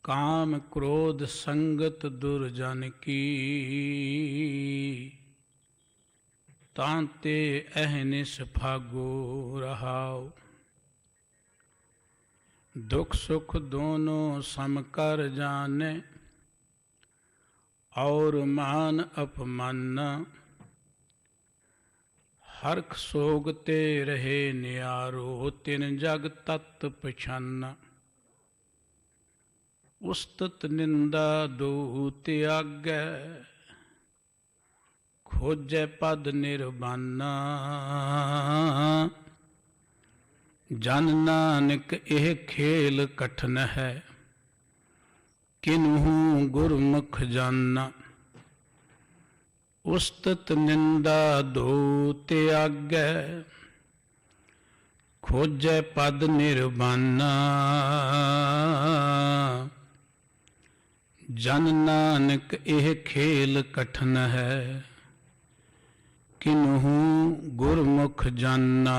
काम क्रोध संगत दुर्जन की, तांते अहनिस फागो रहाओ। दुख सुख दोनों सम कर जाने, और मान अपमान। हरख सोगते रहे नियारो, तिन जग तत् पछाना। उस्तत निंदा दो त्यागै, खोजै पद निर्बाना। जन नानक एह खेल कठन है, किन्हू गुरमुख जाना। उस्तत निंदा दो त्यागै, खोजै पद निर्बाना। जन नानक एह खेल कठन है, किन्हू गुरमुख जाना।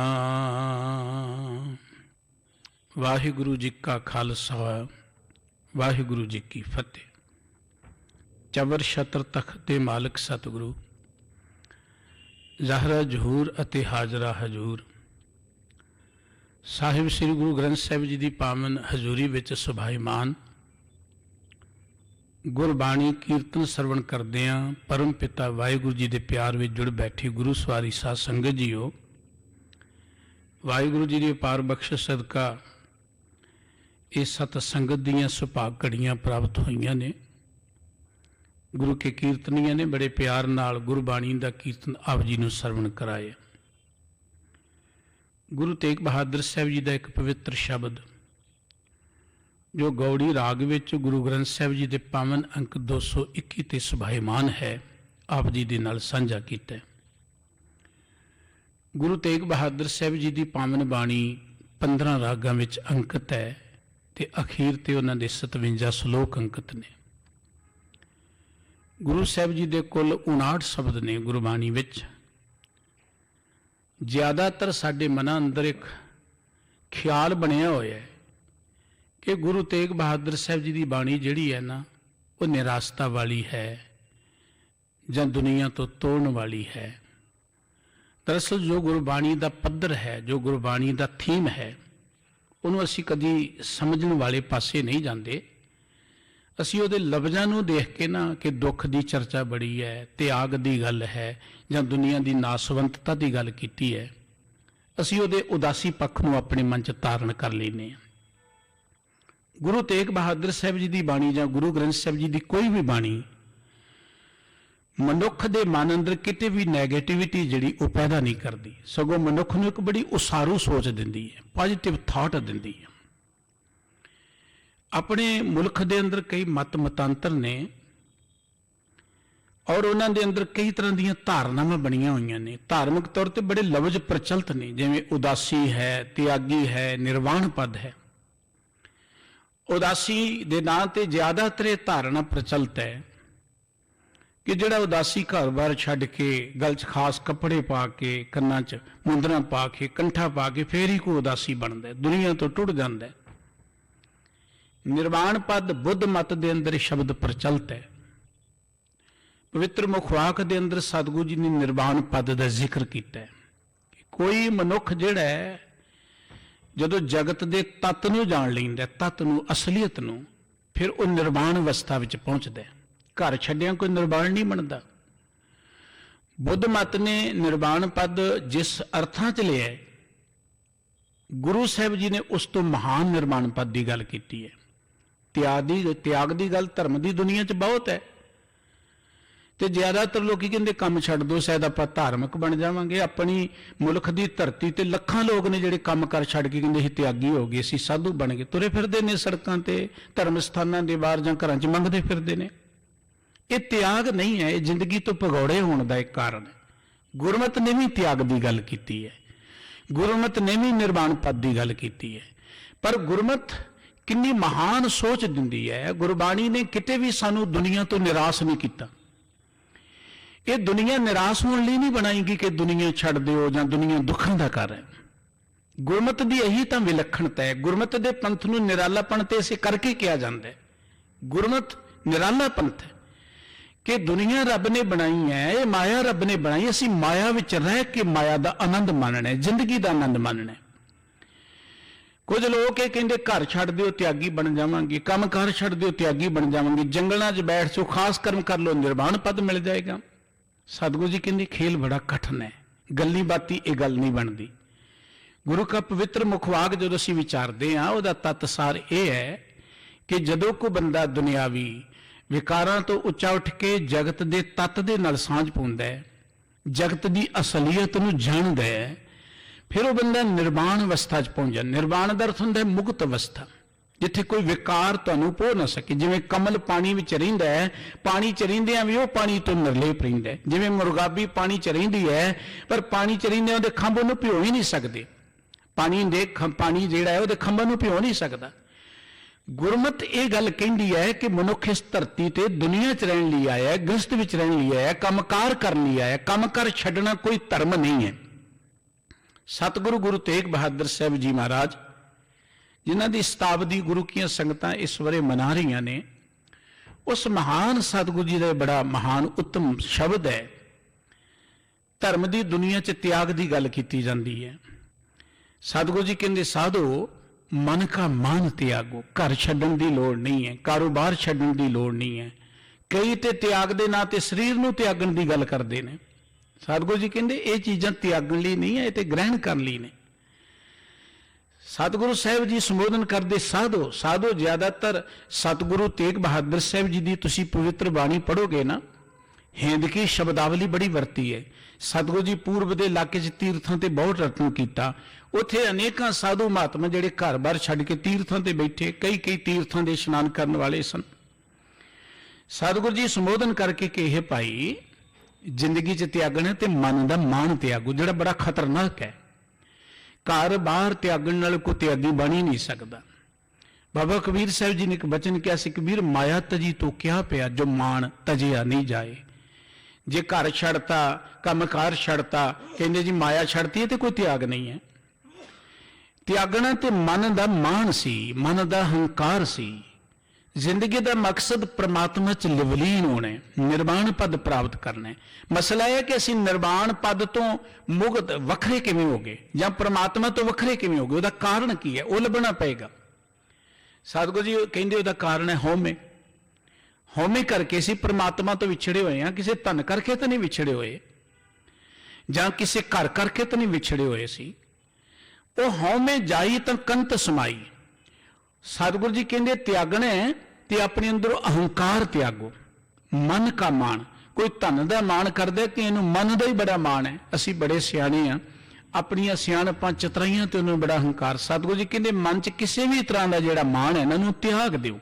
वाहिगुरु जी का खालसा, वाहिगुरु जी की फतेह। चबर छत्र तख्त दे मालिक सतगुरु ज़ाहरा जहूर अते हाजरा हजूर साहिब श्री गुरु ग्रंथ साहिब जी की पावन हजूरी विच सुभाईमान गुरबाणी कीर्तन सरवण करदियां परम पिता वाहिगुरु जी के प्यार में जुड़ बैठी गुरु सवारी साध संगत जीओ। वाहिगुरु जी की अपार बख्शिश सदका ये सत संगत दीयां सुभाग घड़ियां प्राप्त होईयां ने। गुरु के कीर्तनिया ने बड़े प्यार नाल गुरबाणी का कीर्तन आप जी नूं सरवण कराया। गुरु तेग बहादुर साहब जी का एक पवित्र शब्द जो गौड़ी राग विच गुरु ग्रंथ साहब जी के पावन अंक 221 ते सुभाईमान है, आप जी दे नाल साझा कीता है। गुरु तेग बहादुर साहब जी की पावन बाणी 15 रागां विच अंकित है ते अखीर ते उन्हां दे 57 श्लोक अंकित ने। गुरु साहब जी के कुल 59 शब्द ने गुरबाणी विच। ज़्यादातर साडे मनां अंदर एक ख्याल बनिया होया है कि गुरु तेग बहादुर साहब जी की बाणी जिहड़ी है ना वो निराशता वाली है जां दुनिया तो तोड़न वाली है। दरअसल जो गुरबाणी का पद्धर है, जो गुरबाणी का थीम है, उन्होंने असीं कदी समझण वाले पासे नहीं जाते। असीं उहदे लफ्ज़ां नूं देख के ना कि दुख की चर्चा बड़ी है, त्याग की गल है जां दुनिया की नासवंतता की गल कीती है, असीं उहदे उदासी पक्ष नूं अपने मन च धारण कर लैंदे हां। गुरु तेग बहादुर साहब जी की बाणी जां गुरु ग्रंथ साहब जी की कोई भी बाणी मनुख के मन अंदर किते भी नैगेटिविटी जिहड़ी वो पैदा नहीं करती, सगों मनुख नूं एक बड़ी उसारू सोच दिंदी है, पॉजिटिव थॉट दिंदी है। अपने मुल्क के अंदर कई मत मतांतर ने और उन्हां दे अंदर कई तरह दी धारनावां बणियां होईयां ने। धार्मिक तौर पर बड़े लफ्ज़ प्रचलित ने, जिवें उदासी है, त्यागी है, निर्वाण पद है। उदासी दे नां ते ज़्यादातर धारणा प्रचलित है कि जिहड़ा उदासी घर बार छड्ड के गल च खास कपड़े पा के कन्नां च मुंदरां पा के कंठा पा के फिर ही कोई उदासी बनता है, दुनिया तो टुट जाता है। निर्वाण पद बुद्ध मत के अंदर शब्द प्रचलित है। पवित्र मुखवाक के अंदर सतगुरु जी ने निर्वाण पद का जिक्र किया है। कोई मनुख जिहड़ा है जदों जगत के तत्त नूं जाण लैंदा, तत्त नूं, असलीयत नूं, फिर वह निर्वाण अवस्था में पहुंचता है। घर छड्डिया कोई निर्वाण नहीं बनता। बुद्ध मत ने निर्वाण पद जिस अर्थां च लिया, गुरु साहब जी ने उस तो महान निर्वाण पद की गल की है। त्याग की गल धर्म की दुनिया च बहुत है, तो ज्यादातर लोग कहते काम छड्ड दो, शायद आप धार्मिक बन जावांगे। अपनी मुल्क की धरती ते लखां लोग ने जिहड़े काम कर छड्ड के कहते त्यागी हो गए, असीं साधु बन गए, तुरे फिरदे ने सड़कों ते धर्म स्थानां दे बाहर जां घरां च मंगदे फिरदे ने। ये त्याग नहीं है, ये जिंदगी तो भगौड़े होने का एक कारण है। गुरमत ने भी त्याग की गल की है, गुरमत ने भी निर्वाण पद की गल की है। पर गुरमत कितनी महान सोच दिंदी है। गुरबाणी ने किते भी सानू दुनिया तो निराश नहीं किया। ये दुनिया निराश होने लिए नहीं बनाएगी कि दुनिया छड्ड दिओ जां दुनिया दुखों का घर है। गुरमत की यही तो विलक्षणता है। गुरमत के पंथ नूं निरालापन ते इसे करके किया जाता है गुरमत निराला पंथ है कि दुनिया रब ने बनाई है, ये माया रब ने बनाई, असी माया विच रह के माया का आनंद मानना है, जिंदगी का आनंद मानना है। कुछ लोग ये कहते घर छड्ड दिओ त्यागी बन जावांगे, काम कार छड्ड दिओ त्यागी बन जावांगे, जंगलों च बैठ जाओ खास कर्म कर लो निर्वाण पद मिल जाएगा। सतगुरु जी कहते खेल बड़ा कठिन है, गल्ली बाती ये गल नहीं बनती। गुरु का पवित्र मुखवाक जो असीं विचारते हाँ उसका तत्सार यह है कि जदों कोई बंदा दुनियावी विकारां तो उच्चा उठ के जगत के तत्त दे नाल सांझ पाउंदा है, जगत की असलीयत नूं जाणदा है, फिर वह बंदा निर्वाण अवस्था च पहुंच जाए। निर्वाण का अर्थ हुंदा है मुक्त अवस्था, जिथे कोई विकार तुहानूं पो ना सके। जिवें कमल पानी विच रहिंदा है, पानी च रहिंदिआं भी वह पानी तो निर्लेप रहिंदा है। जिवें मुरगाबी पानी च रहिंदी है पर पानी च रहिंदिआं उहदे खंभ उहनूं भिओ ही नहीं सकदे, पानी जिहड़ा है उहदे खंभां नूं भिओ नहीं सकदा। गुरमत ये गल कहती है कि मनुख इस धरती ते दुनिया च रहने लिए आया है, गृहस्थ विच रहने लिए आया है, कामकार करने लिए आया है। कामकार छड्डना कोई धर्म नहीं है। सतगुरु गुरु तेग बहादुर साहब जी महाराज जिन्हां दी शताब्दी गुरु की संगतां इस वरे मना रही ने, उस महान सतगुरु जी का बड़ा महान उत्तम शब्द है, धर्म की दुनिया च त्याग की गल की जाती है। सतगुरु जी कहते साधो मन का मान त्यागो, घर छड्डण की लोड़ नहीं है, कारोबार छड्डण की लोड़ नहीं है। कई तो त्याग के नां ते शरीर नूं त्यागण की गल करते हैं। सतगुरु जी कहते ये चीज़ां त्यागण लई नहीं है, ये तो ग्रहण करने लई ने। सतगुरु साहब जी संबोधन करते साधो, साधो ज्यादातर सतगुरु तेग बहादुर साहब जी की तुसीं पवित्र बाणी पढ़ोगे ना, हिंद की शब्दावली बड़ी वरती है। सतगुरु जी पूर्व के इलाके तीर्थों से बहुत रत्न किया, उत्थे अनेकों साधु महात्मा जिहड़े घर बार छड्ड के तीर्थों से बैठे, कई कई तीर्थों के इशनान करने वाले सन। सतगुरु जी संबोधन करके कि हे भाई जिंदगी च त्यागण ते मन का मान त्यागो, जिहड़ा बड़ा खतरनाक है। घर बाहर त्यागण नाल कोई त्यागी बन ही नहीं सकता। बाबा कबीर साहब जी ने एक वचन कहा सी, कबीर माया तजी तो क्या पिया जो मान तजिया नहीं जाए। जे घर छड़ता, कामकार छड़ता, कहते जी माया छड़ती है तो कोई त्याग नहीं है। त्यागना तो मन का मान सी, मन का हंकार सी। जिंदगी का मकसद परमात्मा च लिवलीन होना है, निर्वाण पद प्राप्त करना है। मसला है कि असीं निर्वाण पद तो मुक्त वखरे किवें हो गए या परमात्मा तो वखरे किवें हो गए, उसका कारण की है, वो लभना पएगा। सतगुरु जी कहते उसका कारण है हौमे। हौमे करके असीं परमात्मा तो विछड़े हुए हैं, किसी धन करके तो नहीं विछड़े हुए या किसी घर करके तो नहीं विछड़े हुए सी। वो हौमे जाई तो कंत समाई। सतगुरु जी कहते त्यागने ते अपने अंदरों अहंकार त्यागो, मन का मान। कोई धन का मान करदे कि इनू मन का ही बड़ा मान है, असी बड़े सियाणे हाँ, अपनियां सियाणपां चतराइयां ते उन्होंने बड़ा अहंकार। सतगुरु जी कहते मन च किसी भी तरह का जिहड़ा मान है इन्हों त्याग दिओ।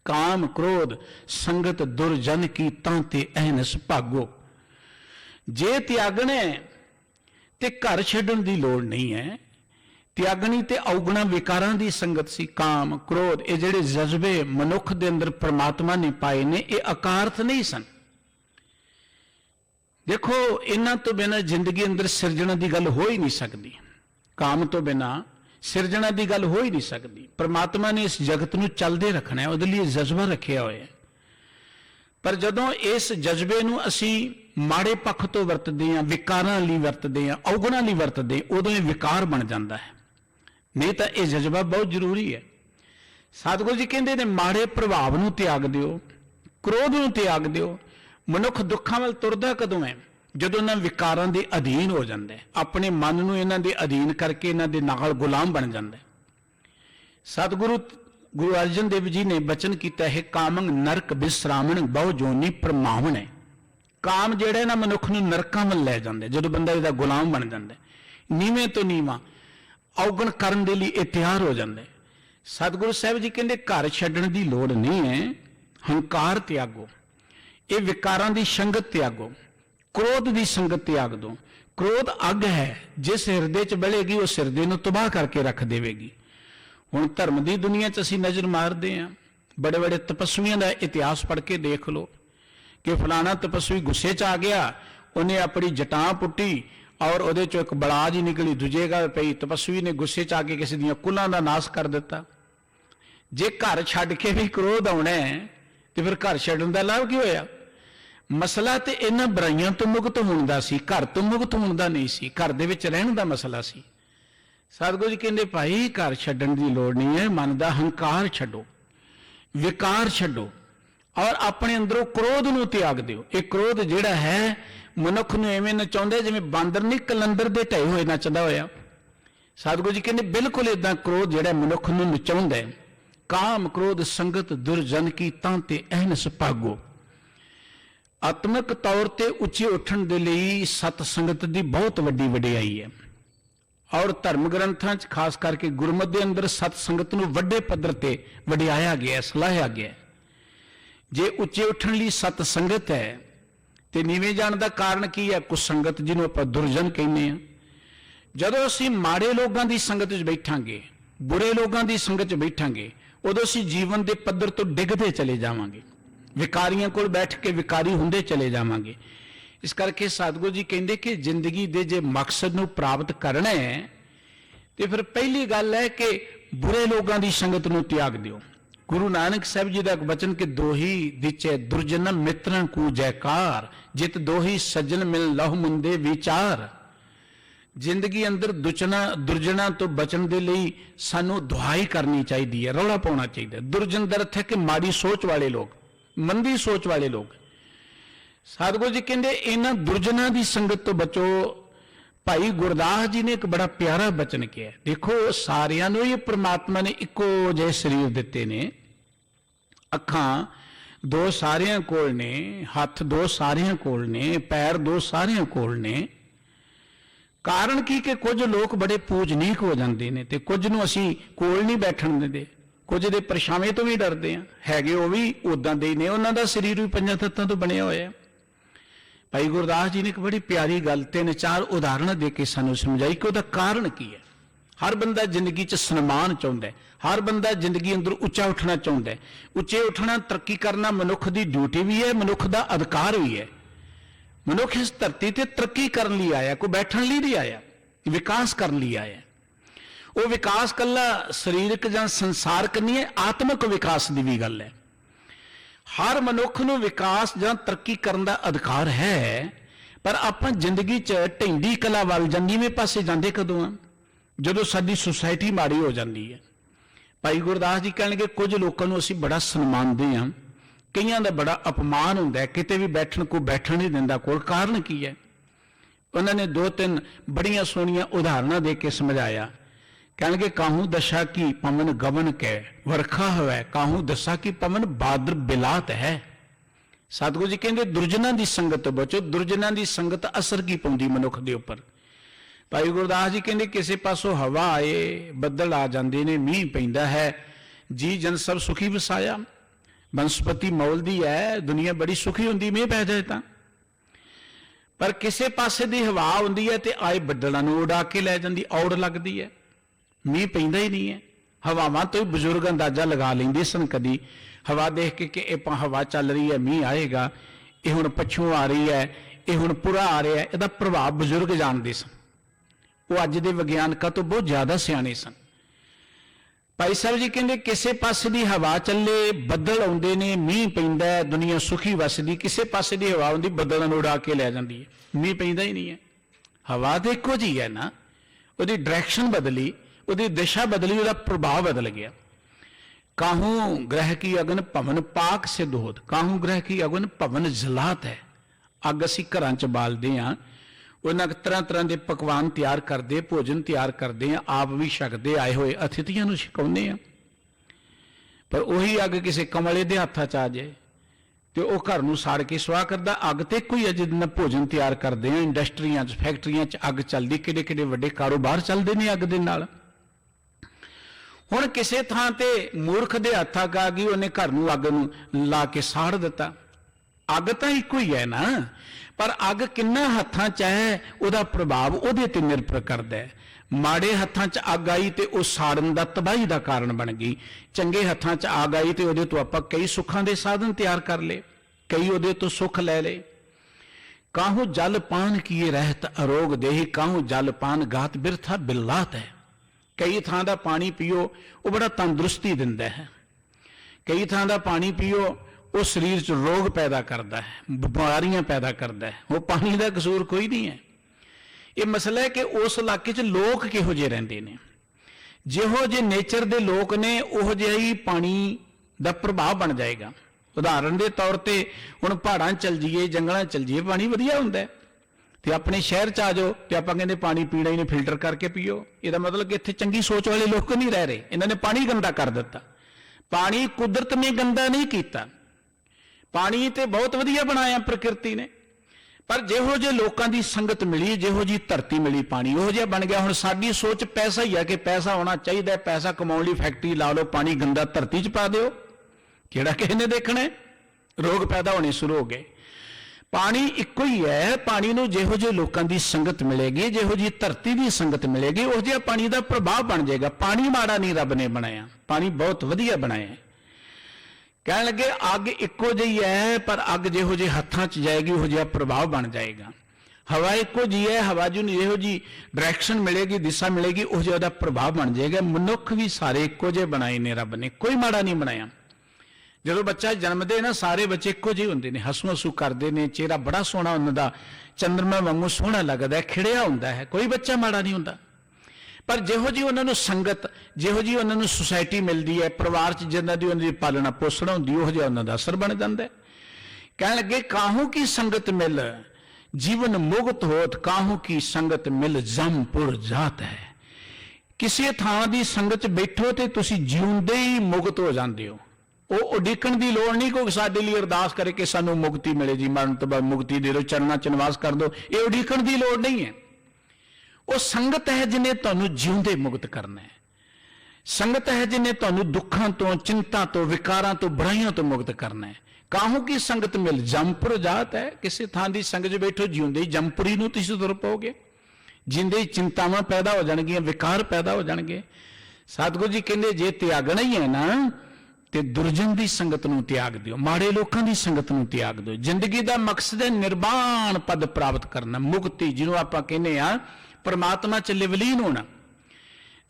काम क्रोध संगत दुर्जन की तांते अहनस भागो। जे त्यागने ते घर छड्डण दी लोड़ नहीं है। त्यागनी ते अवगुणा विकारां दी संगत सी। काम क्रोध ये जिहड़े जज्बे मनुख दे अंदर परमात्मा ने पाए ने, ये अकार्थ नहीं सन। देखो इन्हां तो बिना जिंदगी अंदर सिरजणा की गल हो ही नहीं सकती। काम तो बिना सिरजणा की गल हो ही नहीं सकती। परमात्मा ने इस जगत नूं चलदे रखना है, उहदे लिए जज्बा रखिया होया है। पर जदों इस जज्बे नूं असीं माड़े पक्ष तो वरतदे हां, विकारां लई वरतदे हां, अवगुणां लई वरतदे, उदों ये विकार बन जाता है। नहीं तो यह जज्बा बहुत जरूरी है। सतगुरु जी कहते ने माड़े प्रभाव नूं त्याग दिओ, क्रोध नूं त्याग दिओ। मनुख दुखां वल तुरदा कदों है जदों इन्हां विकारां दे अधीन हो जांदा है, अपने मन नूं इन्हां दे अधीन करके इन्हां दे नाल गुलाम बन जांदा है। सतगुरु गुरु अर्जन देव जी ने वचन किया है, कामंग नरक विश्रामण बहु जोनी परमावण है। काम जिहड़ा ना मनुख नूं नरकां वल लै जांदा है, जदों बंदा इहदा गुलाम बन जांदा है। नीवें तो नीवां अवगण करन दे लई तैयार हो जांदा है। सतगुरु साहब जी कहंदे घर छड्डण दी लोड़ नहीं है, हंकार त्यागो, ये विकारां दी संगत त्यागो, क्रोध दी संगत त्याग दो। क्रोध अग है, जिस हिरदे च बलेगी उस हिरदे नूं तबाह करके रख देवेगी। हुण धर्म की दुनिया च असीं नज़र मारते हैं, बड़े बड़े तपस्वियों का इतिहास पढ़ के देख लो कि फलाना तपस्वी गुस्से च आ गया, उन्हें अपनी जटां पुट्टी और उहदे चों एक बलाज ही निकली, दूजे गल पई। तपस्वी ने गुस्से च आके किसी दियां कुलां दा नाश कर दिता। जे घर छड्ड के भी क्रोध आना है तो फिर घर छड्डण दा लाभ की होया? मसला तो इन्हां बुराइयां तो मुक्त होण दा सी, घर तो मुक्त होण दा नहीं सी, घर दे विच रहण दा मसला सी। सतगुरु जी कहंदे भाई घर छड्डण दी लोड़ नहीं है, मन दा हंकार छड्डो, विकार छड्डो और अपने अंदरों क्रोध नूं त्याग दिओ। ये क्रोध जिहड़ा है मनुख नूं इवें नचाउंदा जिवें बांदर नहीं कलंदर दे ढाए होए नचदा होया। सतगुरु जी कहंदे बिल्कुल इदां क्रोध जिहड़ा मनुख नूं नचाउंदा है। काम क्रोध संगत दुर्जन की तां ते अहनस भागो। आत्मक तौर ते उच्चे उठण दे लई सत संगत दी बहुत वड्डी वडियाई है और धर्म ग्रंथां च खास करके गुरमत दे अंदर सत संगत नूं वड्डे पद्धर ते वडियाया गया, सलाहिया गया। जे उच्चे उठण लई सत संगत है ते नीवें जाण दा कारण की है? कुछ संगत जिन्हों आपां दुर्जन कहने आ। जदों असीं माड़े लोगां दी संगत च बैठांगे, बुरे लोगां दी संगत च बैठांगे, उदों असीं जीवन दे पद्धर तो डिगदे चले जावांगे, विकारियां कोल बैठ के विकारी हुंदे चले जावांगे। इस करके सतगुरु जी कहंदे कि जिंदगी दे जे मकसद नूं प्राप्त करना है तो फिर पहली गल है कि बुरे लोगों की संगत नूं त्याग दिओ। गुरु नानक साहब जी का एक वचन कि दोही दिचे दुर्जन मित्रन कू जयकार, जित दोही सज्जन मिल लहु मुंदे विचार। जिंदगी अंदर दुर्जना तो बचन दे लई सानू दुहाई करनी चाहिए है, रौला पाउणा चाहिए। दुर्जन दा अर्थ है कि माड़ी सोच वाले लोग, मंदी सोच वाले लोग। सतगुरु जी कहंदे इन्हां दुर्जनां दी संगत तो बचो। भाई गुरदास जी ने एक बड़ा प्यारा वचन किया, देखो सारियां नूं ही परमात्मा ने इक्को जिहे शरीर दिते ने, अखां दो सारियां कोल ने, हथ दो सारियां कोल ने, पैर दो सारियां कोल ने। कारण की कि कुछ लोग बड़े पूजनीक हो जाते हैं तो कुछ नूं असीं कोल नहीं बैठण दिंदे, कुछ दे परछावें तो भी डरते हैं। हैगे वो भी उदां दे ने, उन्हां दा शरीर भी पंजां तत्तां तो बनिया होया। भाई गुरदास जी ने एक बड़ी प्यारी गल तीन चार उदाहरण दे के सानू समझाई कि उसका कारण की है। हर बंदा जिंदगी च सन्मान चाहुंदा है, हर बंदा जिंदगी अंदर उच्चा उठना चाहुंदा है। उच्चे उठना तरक्की करना मनुख की ड्यूटी भी है, मनुख का अधिकार भी है। मनुख इस धरती ते तरक्की करने लिए आया, कोई बैठण लिए नहीं आया, विकास करने लिए आया। वो विकास कला शरीरक जां संसारक नहीं है, आत्मक विकास की भी गल है। हर मनुख नूं विकास जां तरक्की करने का अधिकार है, पर आपां जिंदगी च ढिंडी कला वाल जां नीवें पासे जांदे कदों आ? जदों साडी सोसाइटी माड़ी हो जाती है। भाई गुरदास जी कहणगे कुछ लोगों नूं असीं बड़ा सन्मानदे हां, कईयां दा बड़ा अपमान हुंदा है, किते भी बैठण को बैठण नहीं दिंदा। कोल कारण की है? उन्होंने दो तीन बड़ियां सोहणियां उदाहरणां दे के समझाया। कहणगे काहू दशा की पवन गवन कै वरखा है, काहू दशा की पवन बादर बिलात है। सतगुरु जी कहंदे दुर्जनां दी संगत तो बचो। दुर्जनां दी संगत असर की पाउंदी मनुख दे उपर। भाई गुरदास जी कहंदे किसी पासों हवा आए, बदल आ जांदे ने, मींह पैंदा है, जी जन सब सुखी वसाया। बनस्पति मौलदी है, दुनिया बड़ी सुखी हुंदी मींह पै जाए तां। पर किसी पासे दी हवा आउंदी है ते आए बदलां नूं उड़ा के लै जांदी, औड़ लगदी है, मींह पैंदा ही नहीं है। हवावां तो ही बजुर्ग अंदाजा लगा लेंदे सन कदी हवा देख के कि इह हवा चल रही है, मींह आएगा, ये हुण पछों आ रही है, ये हुण पुरा आ रहा है, इहदा प्रभाव बजुर्ग जानते सन। वो अज दे विग्यानकां तो बहुत ज्यादा सियाणे सन। भाई साहब जी कहंदे किसी पासे दी हवा चले, बदल आउंदे ने, मींह पैंदा है, दुनिया सुखी वसदी। किसी पासे दी हवा आउंदी बदलां नूं उड़ा के लै जांदी है, मींह पैंदा ही नहीं है। हवा तो इक्को जी है ना, उसदी डायरैक्शन बदली, उसदी दिशा बदली, उसदा प्रभाव बदल गया। काहू ग्रह की अगन भवन पाक सिद्ध होत, काहू ग्रह की अगन भवन जलात है। अग असीं घरां च बालदे हां, उन्हां तरह तरह के पकवान तैयार करते, भोजन तैयार करते हैं, आप भी छकते, आए हुए अतिथियों को छकाउने हैं। पर उही अग किसी कमले के हत्थां च आ जाए तो वह घर नूं साड़ के सुआह करदा। अग तो कोई है जिद भोजन तैयार करते हैं, इंडस्ट्रियां फैक्ट्रियां च अग चलती, किडे किडे वड्डे कारोबार चलते हैं अग दे नाल। हुण किसी थां ते मूर्ख दे हत्थां आ गई, उन्हें घर नूं अग नूं ला के साड़ दिता। अग तो इक्को ही है ना, पर अग किन्ना हत्थां च है, उहदा प्रभाव उहदे ते निर्भर करदा है। माड़े हत्थां च अग आई तो वह साड़न का तबाही का कारण बन गई। चंगे हत्थां च अग आई तो उहदे तो आपां कई सुखां दे साधन तैयार कर ले, कई उहदे तो सुख लै ले। काहू जल पान किए रहत अरोग देही, काहू जल पान गात बिरथा बिल्लात है। कई थां दा पानी पीओ, वह बड़ा तंदुरुस्ती दिंदा है, ਕਈ ਥਾਂ ਦਾ ਪਾਣੀ ਪੀਓ, ਉਹ ਸਰੀਰ 'ਚ ਰੋਗ ਪੈਦਾ ਕਰਦਾ ਹੈ, ਬਿਮਾਰੀਆਂ ਪੈਦਾ ਕਰਦਾ ਹੈ। ਉਹ ਪਾਣੀ ਦਾ ਕਸੂਰ ਕੋਈ ਨਹੀਂ ਹੈ। ਇਹ ਮਸਲਾ ਹੈ ਕਿ ਉਸ ਇਲਾਕੇ 'ਚ ਲੋਕ ਕਿਹੋ ਜਿਹੇ ਰਹਿੰਦੇ ਨੇ। ਜਿਹੋ ਜਿਹੇ ਨੇਚਰ ਦੇ ਲੋਕ ਨੇ, ਉਹੋ ਜਿਹਾ ਹੀ ਪਾਣੀ ਦਾ ਪ੍ਰਭਾਵ ਬਣ ਜਾਏਗਾ। ਉਦਾਹਰਨ ਦੇ ਤੌਰ ਤੇ ਹੁਣ ਪਹਾੜਾਂ ਚੱਲ ਜਾਈਏ, ਜੰਗਲਾਂ ਚੱਲ ਜਾਈਏ, ਪਾਣੀ ਵਧੀਆ ਹੁੰਦਾ ਹੈ, ਤੇ ਆਪਣੇ ਸ਼ਹਿਰ 'ਚ ਆ ਜਾਓ ਤੇ ਆਪਾਂ ਕਹਿੰਦੇ ਪਾਣੀ ਪੀਣਾ ਹੀ ਨਹੀਂ, ਫਿਲਟਰ ਕਰਕੇ ਪੀਓ। ਇਹਦਾ ਮਤਲਬ ਕਿ ਇੱਥੇ ਚੰਗੀ ਸੋਚ ਵਾਲੇ ਲੋਕ ਨਹੀਂ ਰਹਿ ਰਹੇ, ਇਹਨਾਂ ਨੇ ਪਾਣੀ ਗੰਦਾ ਕਰ ਦਿੱਤਾ। ਪਾਣੀ ਕੁਦਰਤ ਨੇ ਗੰਦਾ ਨਹੀਂ ਕੀਤਾ, ਪਾਣੀ ਤੇ ਬਹੁਤ ਵਧੀਆ ਬਣਾਇਆ ਪ੍ਰਕਿਰਤੀ ਨੇ, ਪਰ ਜਿਹੋ ਜਿਹੇ ਲੋਕਾਂ ਦੀ ਸੰਗਤ ਮਿਲੀ, ਜਿਹੋ ਜਿਹੀ ਧਰਤੀ ਮਿਲੀ, ਪਾਣੀ ਉਹੋ ਜਿਹਾ ਬਣ ਗਿਆ। ਹੁਣ ਸਾਡੀ ਸੋਚ ਪੈਸਾ ਹੀ ਆ ਕਿ ਪੈਸਾ ਹੋਣਾ ਚਾਹੀਦਾ, ਪੈਸਾ ਕਮਾਉਣ ਲਈ ਫੈਕਟਰੀ ਲਾ ਲਓ, ਪਾਣੀ ਗੰਦਾ ਧਰਤੀ 'ਚ ਪਾ ਦਿਓ, ਕਿਹੜਾ ਕਿਸੇ ਨੇ ਦੇਖਣਾ? ਰੋਗ ਪੈਦਾ ਹੋਣੇ ਸ਼ੁਰੂ ਹੋ ਗਏ। ਪਾਣੀ ਇੱਕੋ ਹੀ ਹੈ। ਪਾਣੀ ਨੂੰ ਜਿਹੋ ਜਿਹੇ ਲੋਕਾਂ ਦੀ ਸੰਗਤ ਮਿਲੇਗੀ, ਜਿਹੋ ਜਿਹੀ ਧਰਤੀ ਦੀ ਸੰਗਤ ਮਿਲੇਗੀ, ਉਹ ਜਿਹਾ ਪਾਣੀ ਦਾ ਪ੍ਰਭਾਵ ਬਣ ਜਾਏਗਾ। ਪਾਣੀ ਮਾੜਾ ਨਹੀਂ ਰੱਬ ਨੇ ਬਣਾਇਆ, ਪਾਣੀ ਬਹੁਤ ਵਧੀਆ ਬਣਾਇਆ। ਕਹਿਣ ਲੱਗੇ ਅੱਗ ਇੱਕੋ ਜਿਹੀ ਹੈ, ਪਰ ਅੱਗ ਜਿਹੋ ਜਿਹੇ ਹੱਥਾਂ 'ਚ ਜਾਏਗੀ ਉਹੋ ਜਿਹਾ ਪ੍ਰਭਾਵ ਬਣ ਜਾਏਗਾ। ਹਵਾ ਇੱਕੋ ਜਿਹੀ ਹੈ, ਹਵਾ ਨੂੰ ਜਿਹੋ ਜਿਹੀ ਡਾਇਰੈਕਸ਼ਨ ਮਿਲੇਗੀ, ਦਿਸ਼ਾ ਮਿਲੇਗੀ, ਉਹ ਜਿਹਾ ਉਹਦਾ ਪ੍ਰਭਾਵ ਬਣ ਜਾਏਗਾ। ਮਨੁੱਖ ਵੀ ਸਾਰੇ ਇੱਕੋ ਜਿਹੇ ਬਣਾਏ ਨੇ ਰੱਬ ਨੇ, ਕੋਈ ਮਾੜਾ ਨਹੀਂ ਬਣਾਇਆ। ਜਦੋਂ ਬੱਚਾ ਜਨਮਦੇ ਨਾ, ਸਾਰੇ ਬੱਚੇ ਇੱਕੋ ਜਿਹੇ ਹੁੰਦੇ ਨੇ, ਹੱਸੂ ਹੱਸੂ ਕਰਦੇ ਨੇ, ਚਿਹਰਾ ਬੜਾ ਸੋਹਣਾ ਉਹਨਾਂ ਦਾ, ਚੰਦਰਮਾ ਵਾਂਗੂ ਸੋਹਣਾ ਲੱਗਦਾ, ਖਿੜਿਆ ਹੁੰਦਾ ਹੈ, ਕੋਈ ਬੱਚਾ ਮਾੜਾ ਨਹੀਂ ਹੁੰਦਾ। ਪਰ ਜਿਹੋ ਜਿਹੀ ਉਹਨਾਂ ਨੂੰ ਸੰਗਤ, ਜਿਹੋ ਜਿਹੀ ਉਹਨਾਂ ਨੂੰ ਸੁਸਾਇਟੀ ਮਿਲਦੀ ਹੈ, ਪਰਿਵਾਰ 'ਚ ਜਿਨ੍ਹਾਂ ਦੀ ਉਹਨਾਂ ਦੀ ਪਾਲਣਾ ਪੋਸ਼ਣ ਹੁੰਦੀ, ਉਹ ਜਿਹਾ ਉਹਨਾਂ ਦਾ ਅਸਰ ਬਣ ਜਾਂਦਾ ਹੈ। ਕਹਿਣ ਲੱਗੇ ਕਾਹੂ ਕੀ ਸੰਗਤ ਮਿਲ ਜੀਵਨ ਮੁਕਤ ਹੋਤ, ਕਾਹੂ ਕੀ ਸੰਗਤ ਮਿਲ ਜਮਪੁਰ ਜਾਤ ਹੈ। ਕਿਸੇ ਥਾਂ ਦੀ ਸੰਗਤ 'ਚ ਬੈਠੋ ਤੇ ਤੁਸੀਂ ਜਿਉਂਦੇ ਹੀ ਮੁਕਤ ਹੋ ਜਾਂਦੇ ਹੋ। ਉਹ ਉਡੀਕਣ ਦੀ ਲੋੜ ਨਹੀਂ ਕੋਈ ਸਾਡੇ ਲਈ ਅਰਦਾਸ ਕਰੇ ਕਿ ਸਾਨੂੰ ਮੁਕਤੀ ਮਿਲੇ ਜੀ, ਮਰਨ ਤੋਂ ਬਾਅਦ ਮੁਕਤੀ ਦੇ ਦਿਓ, ਚਰਨਾਂ 'ਚ ਨਿਵਾਸ ਕਰ ਦਿਓ। ਇਹ ਉਡੀਕਣ ਦੀ ਲੋੜ ਨਹੀਂ ਹੈ। ਉਹ ਸੰਗਤ ਹੈ ਜਿਹਨੇ ਤੁਹਾਨੂੰ ਜਿਉਂਦੇ ਮੁਕਤ ਕਰਨਾ ਹੈ। ਸੰਗਤ ਹੈ ਜਿਹਨੇ ਤੁਹਾਨੂੰ ਦੁੱਖਾਂ ਤੋਂ, ਚਿੰਤਾ ਤੋਂ, ਵਿਕਾਰਾਂ ਤੋਂ, ਬੁਰਾਈਆਂ ਤੋਂ ਮੁਕਤ ਕਰਨਾ ਹੈ। ਕਾਹੂ ਕੀ ਸੰਗਤ ਮਿਲ ਜਮਪੁਰ ਜਾਤ ਹੈ। ਕਿਸੇ ਥਾਂ ਦੀ ਸੰਗਤ 'ਚ ਬੈਠੋ, ਜਿਉਂਦੇ ਹੀ ਜਮਪੁਰੀ ਨੂੰ ਤੁਸੀਂ ਤੁਰ ਪਾਓਗੇ। ਜਿੰਦੇ ਹੀ ਚਿੰਤਾਵਾਂ ਪੈਦਾ ਹੋ ਜਾਣਗੀਆਂ, ਵਿਕਾਰ ਪੈਦਾ ਹੋ ਜਾਣਗੇ। ਸਤਿਗੁਰੂ ਜੀ ਕਹਿੰਦੇ ਜੇ ਤਿਆਗਣਾ ਹੀ ਹੈ ਨਾ, ਤੇ ਦੁਰਜਨ ਦੀ ਸੰਗਤ ਨੂੰ ਤਿਆਗ ਦਿਓ, ਮਾੜੇ ਲੋਕਾਂ ਦੀ ਸੰਗਤ ਨੂੰ ਤਿਆਗ ਦਿਓ। ਜ਼ਿੰਦਗੀ ਦਾ ਮਕਸਦ ਹੈ ਨਿਰਵਾਣ ਪਦ ਪ੍ਰਾਪਤ ਕਰਨਾ, ਮੁਕਤੀ, ਜਿਹਨੂੰ ਆਪਾਂ ਕਹਿੰਦੇ ਆ ਪਰਮਾਤਮਾ 'ਚ ਲਿਵਲੀਨ ਹੋਣਾ।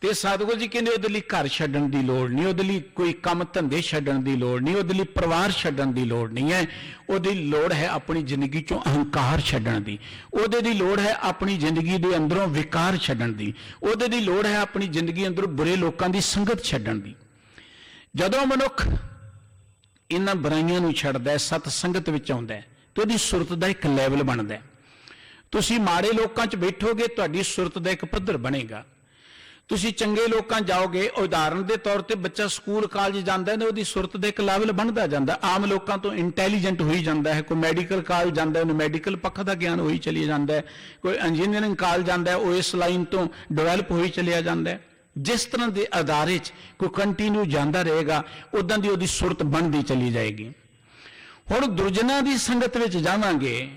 ਤੇ ਸਤਿਗੁਰੂ ਜੀ ਕਹਿੰਦੇ ਉਹਦੇ ਲਈ ਘਰ ਛੱਡਣ ਦੀ ਲੋੜ ਨਹੀਂ, ਉਹਦੇ ਲਈ ਕੋਈ ਕੰਮ ਧੰਦੇ ਛੱਡਣ ਦੀ ਲੋੜ ਨਹੀਂ, ਉਹਦੇ ਲਈ ਪਰਿਵਾਰ ਛੱਡਣ ਦੀ ਲੋੜ ਨਹੀਂ ਹੈ। ਉਹਦੀ ਲੋੜ ਹੈ ਆਪਣੀ ਜ਼ਿੰਦਗੀ 'ਚੋਂ ਅਹੰਕਾਰ ਛੱਡਣ ਦੀ, ਉਹਦੇ ਦੀ ਲੋੜ ਹੈ ਆਪਣੀ ਜ਼ਿੰਦਗੀ ਦੇ ਅੰਦਰੋਂ ਵਿਕਾਰ ਛੱਡਣ ਦੀ, ਉਹਦੇ ਦੀ ਲੋੜ ਹੈ ਆਪਣੀ ਜ਼ਿੰਦਗੀ ਅੰਦਰੋਂ ਬੁਰੇ ਲੋਕਾਂ ਦੀ ਸੰਗਤ ਛੱਡਣ ਦੀ। ਜਦੋਂ ਮਨੁੱਖ ਇਹਨਾਂ ਬੁਰਾਈਆਂ ਨੂੰ ਛੱਡਦਾ ਹੈ, ਸਤ ਸੰਗਤ ਵਿੱਚ ਆਉਂਦਾ ਹੈ, ਤੇ ਉਹਦੀ ਸੁਰਤ ਦਾ ਇੱਕ ਲੈਵਲ ਬਣਦਾ ਹੈ। ਤੁਸੀਂ ਮਾੜੇ ਲੋਕਾਂ 'ਚ ਬੈਠੋਗੇ, ਤੁਹਾਡੀ ਸੁਰਤ ਦਾ ਇੱਕ ਪੱਧਰ ਬਣੇਗਾ। ਤੁਸੀਂ ਚੰਗੇ ਲੋਕਾਂ ਜਾਓਗੇ, ਉਦਾਹਰਨ ਦੇ ਤੌਰ ਤੇ ਬੱਚਾ ਸਕੂਲ ਕਾਲਜ ਜਾਂਦਾ ਹੈ, ਉਹਦੀ ਸੁਰਤ ਦਾ ਇੱਕ ਲੈਵਲ ਬਣਦਾ ਜਾਂਦਾ। ਆਮ ਲੋਕਾਂ ਤੋਂ ਇੰਟੈਲੀਜੈਂਟ ਹੋਈ ਜਾਂਦਾ ਹੈ। ਕੋਈ ਮੈਡੀਕਲ ਕਾਲਜ ਜਾਂਦਾ, ਉਹਨੂੰ ਮੈਡੀਕਲ ਪੱਖ ਦਾ ਗਿਆਨ ਹੋਈ ਚਲੀ ਜਾਂਦਾ ਹੈ। ਕੋਈ ਇੰਜੀਨੀਅਰਿੰਗ ਕਾਲਜ ਜਾਂਦਾ, ਉਹ ਇਸ ਲਾਈਨ ਤੋਂ ਡਿਵੈਲਪ ਹੋਈ ਚਲਿਆ ਜਾਂਦਾ ਹੈ। ਜਿਸ ਤਰ੍ਹਾਂ ਦੇ ਅਦਾਰੇ 'ਚ ਕੋਈ ਕੰਟੀਨਿਊ ਜਾਂਦਾ ਰਹੇਗਾ, ਉਦਾਂ ਦੀ ਉਹਦੀ ਸੁਰਤ ਬਣਦੀ ਚਲੀ ਜਾਏਗੀ। ਹੁਣ ਦੁਰਜਨਾਂ ਦੀ ਸੰਗਤ ਵਿੱਚ ਜਾਵਾਂਗੇ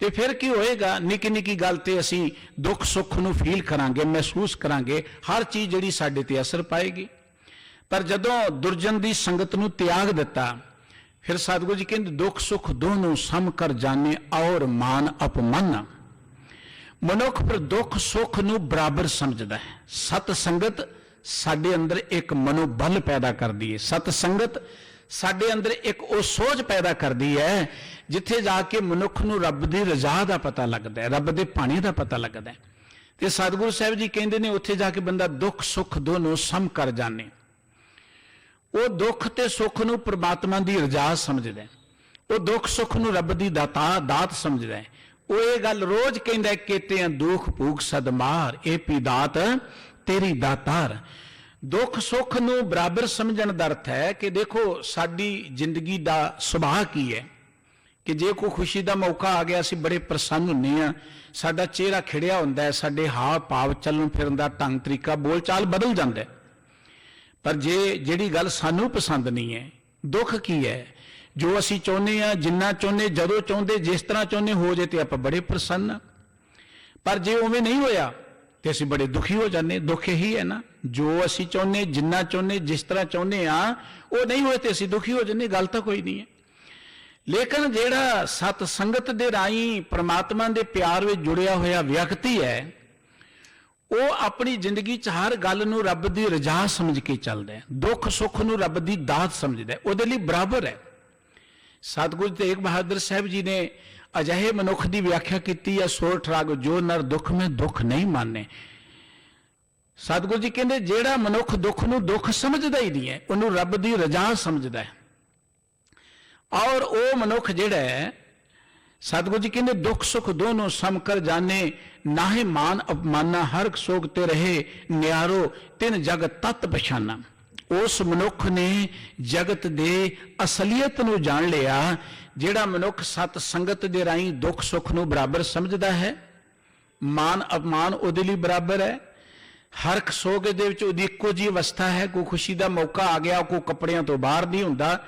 ਤੇ ਫਿਰ ਕੀ ਹੋਏਗਾ? ਨਿੱਕੀ ਨਿੱਕੀ ਗੱਲ ਤੇ ਅਸੀਂ ਦੁੱਖ ਸੁੱਖ ਨੂੰ ਫੀਲ ਕਰਾਂਗੇ, ਮਹਿਸੂਸ ਕਰਾਂਗੇ, ਹਰ ਚੀਜ਼ ਜਿਹੜੀ ਸਾਡੇ ਤੇ ਅਸਰ ਪਾਏਗੀ। ਪਰ ਜਦੋਂ ਦੁਰਜਨ ਦੀ ਸੰਗਤ ਨੂੰ ਤਿਆਗ ਦਿੱਤਾ, ਫਿਰ ਸਤਿਗੁਰੂ ਜੀ ਕਹਿੰਦੇ ਦੁੱਖ ਸੁੱਖ ਦੋਨੋਂ ਸਮ ਕਰ ਜਾਣੇ ਔਰ ਮਾਨ ਅਪਮਾਨ। ਮਨੁੱਖ ਫਿਰ ਦੁੱਖ ਸੁੱਖ ਨੂੰ ਬਰਾਬਰ ਸਮਝਦਾ ਹੈ। ਸਤ ਸੰਗਤ ਸਾਡੇ ਅੰਦਰ ਇੱਕ ਮਨੋਬਲ ਪੈਦਾ ਕਰਦੀ ਹੈ। ਸਤ ਸੰਗਤ ਸਾਡੇ ਅੰਦਰ ਇੱਕ ਉਹ ਸੋਚ ਪੈਦਾ ਕਰਦੀ ਹੈ ਜਿੱਥੇ ਜਾ ਕੇ ਮਨੁੱਖ ਨੂੰ ਰੱਬ ਦੀ ਰਜ਼ਾ ਦਾ ਪਤਾ ਲੱਗਦਾ ਹੈ, ਰੱਬ ਦੇ ਭਾਣੇ ਦਾ ਪਤਾ ਲੱਗਦਾ ਹੈ। ਤੇ ਸਤਿਗੁਰੂ ਸਾਹਿਬ ਜੀ ਕਹਿੰਦੇ ਨੇ ਉੱਥੇ ਜਾ ਕੇ ਬੰਦਾ ਦੁੱਖ ਸੁੱਖ ਦੋਨੋਂ ਸਮ ਕਰ ਜਾਣੇ। ਉਹ ਦੁੱਖ ਤੇ ਸੁੱਖ ਨੂੰ ਪ੍ਰਮਾਤਮਾ ਦੀ ਰਜ਼ਾ ਸਮਝਦਾ ਹੈ, ਉਹ ਦੁੱਖ ਸੁੱਖ ਨੂੰ ਰੱਬ ਦੀ ਦਾਤ ਸਮਝਦਾ ਹੈ। ਉਹ ਇਹ ਗੱਲ ਰੋਜ਼ ਕਹਿੰਦਾ ਕੀਤਿਆਂ ਦੁੱਖ ਭੂਖ ਸਦਮਾਰ, ਇਹ ਪੀ ਦਾਤ ਤੇਰੀ ਦਾਤਾਰ। ਦੁੱਖ ਸੁੱਖ ਨੂੰ ਬਰਾਬਰ ਸਮਝਣ ਦਾ ਅਰਥ ਹੈ ਕਿ ਦੇਖੋ ਸਾਡੀ ਜ਼ਿੰਦਗੀ ਦਾ ਸੁਭਾਅ ਕੀ ਹੈ ਕਿ ਜੇ ਕੋਈ ਖੁਸ਼ੀ ਦਾ ਮੌਕਾ ਆ ਗਿਆ, ਅਸੀਂ ਬੜੇ ਪ੍ਰਸੰਨ ਹੁੰਦੇ ਹਾਂ, ਸਾਡਾ ਚਿਹਰਾ ਖਿੜਿਆ ਹੁੰਦਾ ਹੈ, ਸਾਡੇ ਹਾਵ ਭਾਵ, ਚੱਲਣ ਫਿਰਨ ਦਾ ਢੰਗ ਤਰੀਕਾ, ਬੋਲ ਚਾਲ ਬਦਲ ਜਾਂਦਾ ਹੈ। ਪਰ ਜੇ ਜਿਹੜੀ ਗੱਲ ਸਾਨੂੰ ਪਸੰਦ ਨਹੀਂ ਹੈ, ਦੁੱਖ ਕੀ ਹੈ? ਜੋ ਅਸੀਂ ਚਾਹੁੰਦੇ ਹਾਂ, ਜਿੰਨਾ ਚਾਹੁੰਦੇ, ਜਦੋਂ ਚਾਹੁੰਦੇ, ਜਿਸ ਤਰ੍ਹਾਂ ਚਾਹੁੰਦੇ ਹੋ ਜੇ ਤੇ ਆਪਾਂ ਬੜੇ ਪ੍ਰਸੰਨ ਹਾਂ। ਪਰ ਜੇ ਉਵੇਂ ਨਹੀਂ ਹੋਇਆ ਤੇ ਅਸੀਂ ਬੜੇ ਦੁਖੀ ਹੋ ਜਾਂਦੇ। ਦੁੱਖ ਇਹੀ ਹੈ ਨਾ, ਜੋ ਅਸੀਂ ਚਾਹੁੰਦੇ, ਜਿੰਨਾ ਚਾਹੁੰਦੇ, ਜਿਸ ਤਰ੍ਹਾਂ ਚਾਹੁੰਦੇ ਆ, ਉਹ ਨਹੀਂ ਹੋਏ ਤੇ ਅਸੀਂ ਦੁਖੀ ਹੋ ਜਾਂਦੇ। ਗੱਲ ਤਾਂ ਕੋਈ ਨਹੀਂ ਹੈ। ਲੇਕਿਨ ਜਿਹੜਾ ਸਤ ਸੰਗਤ ਦੇ ਰਾਹੀਂ ਪ੍ਰਮਾਤਮਾ ਦੇ ਪਿਆਰ ਵਿੱਚ ਜੁੜਿਆ ਹੋਇਆ ਵਿਅਕਤੀ ਹੈ, ਉਹ ਆਪਣੀ ਜ਼ਿੰਦਗੀ 'ਚ ਹਰ ਗੱਲ ਨੂੰ ਰੱਬ ਦੀ ਰਜ਼ਾ ਸਮਝ ਕੇ ਚੱਲਦਾ ਹੈ, ਦੁੱਖ ਸੁੱਖ ਨੂੰ ਰੱਬ ਦੀ ਦਾਤ ਸਮਝਦਾ ਹੈ, ਉਹਦੇ ਲਈ ਬਰਾਬਰ ਹੈ। ਸਤਿਗੁਰੂ ਤੇਗ ਬਹਾਦਰ ਸਾਹਿਬ ਜੀ ਨੇ ਅਜਿਹੇ ਮਨੁੱਖ ਦੀ ਵਿਆਖਿਆ ਕੀਤੀ ਹੈ, ਸੋਰਠ ਰਾਗ ਜੋ ਨਰ ਦੁੱਖ ਮੈਂ ਦੁੱਖ ਨਹੀਂ ਮਾਨੇ। ਸਤਿਗੁਰੂ ਜੀ ਕਹਿੰਦੇ ਜਿਹੜਾ ਮਨੁੱਖ ਦੁੱਖ ਨੂੰ ਦੁੱਖ ਸਮਝਦਾ ਹੀ ਨਹੀਂ ਹੈ, ਉਹਨੂੰ ਰੱਬ ਦੀ ਰਜ਼ਾ ਸਮਝਦਾ ਹੈ। ਔਰ ਉਹ ਮਨੁੱਖ ਜਿਹੜਾ ਹੈ, ਸਤਿਗੁਰੂ ਜੀ ਕਹਿੰਦੇ ਦੁੱਖ ਸੁੱਖ ਦੋਨੋਂ ਸਮ ਕਰ ਜਾਣੇ, ਨਾਹੇ ਮਾਨ ਅਪਮਾਨਾ ਹਰ ਸੋਗ ਤੇ ਰਹੇ ਨਿਆਰੋ ਤਿੰਨ ਜਗ ਤਤ ਪਛਾਨਾ। ਉਸ ਮਨੁੱਖ ਨੇ ਜਗਤ ਦੇ ਅਸਲੀਅਤ ਨੂੰ ਜਾਣ ਲਿਆ, ਜਿਹੜਾ ਮਨੁੱਖ ਸਤ ਸੰਗਤ ਦੇ ਰਾਹੀਂ ਦੁੱਖ ਸੁੱਖ ਨੂੰ ਬਰਾਬਰ ਸਮਝਦਾ ਹੈ, ਮਾਨ ਅਪਮਾਨ ਉਹਦੇ ਲਈ ਬਰਾਬਰ ਹੈ, ਹਰਖ ਸੋਗ ਦੇ ਵਿੱਚ ਉਹਦੀ ਇੱਕੋ ਜਿਹੀ ਅਵਸਥਾ ਹੈ। ਕੋਈ ਖੁਸ਼ੀ ਦਾ ਮੌਕਾ ਆ ਗਿਆ, ਕੋਈ ਕੱਪੜਿਆਂ ਤੋਂ ਬਾਹਰ ਨਹੀਂ ਹੁੰਦਾ।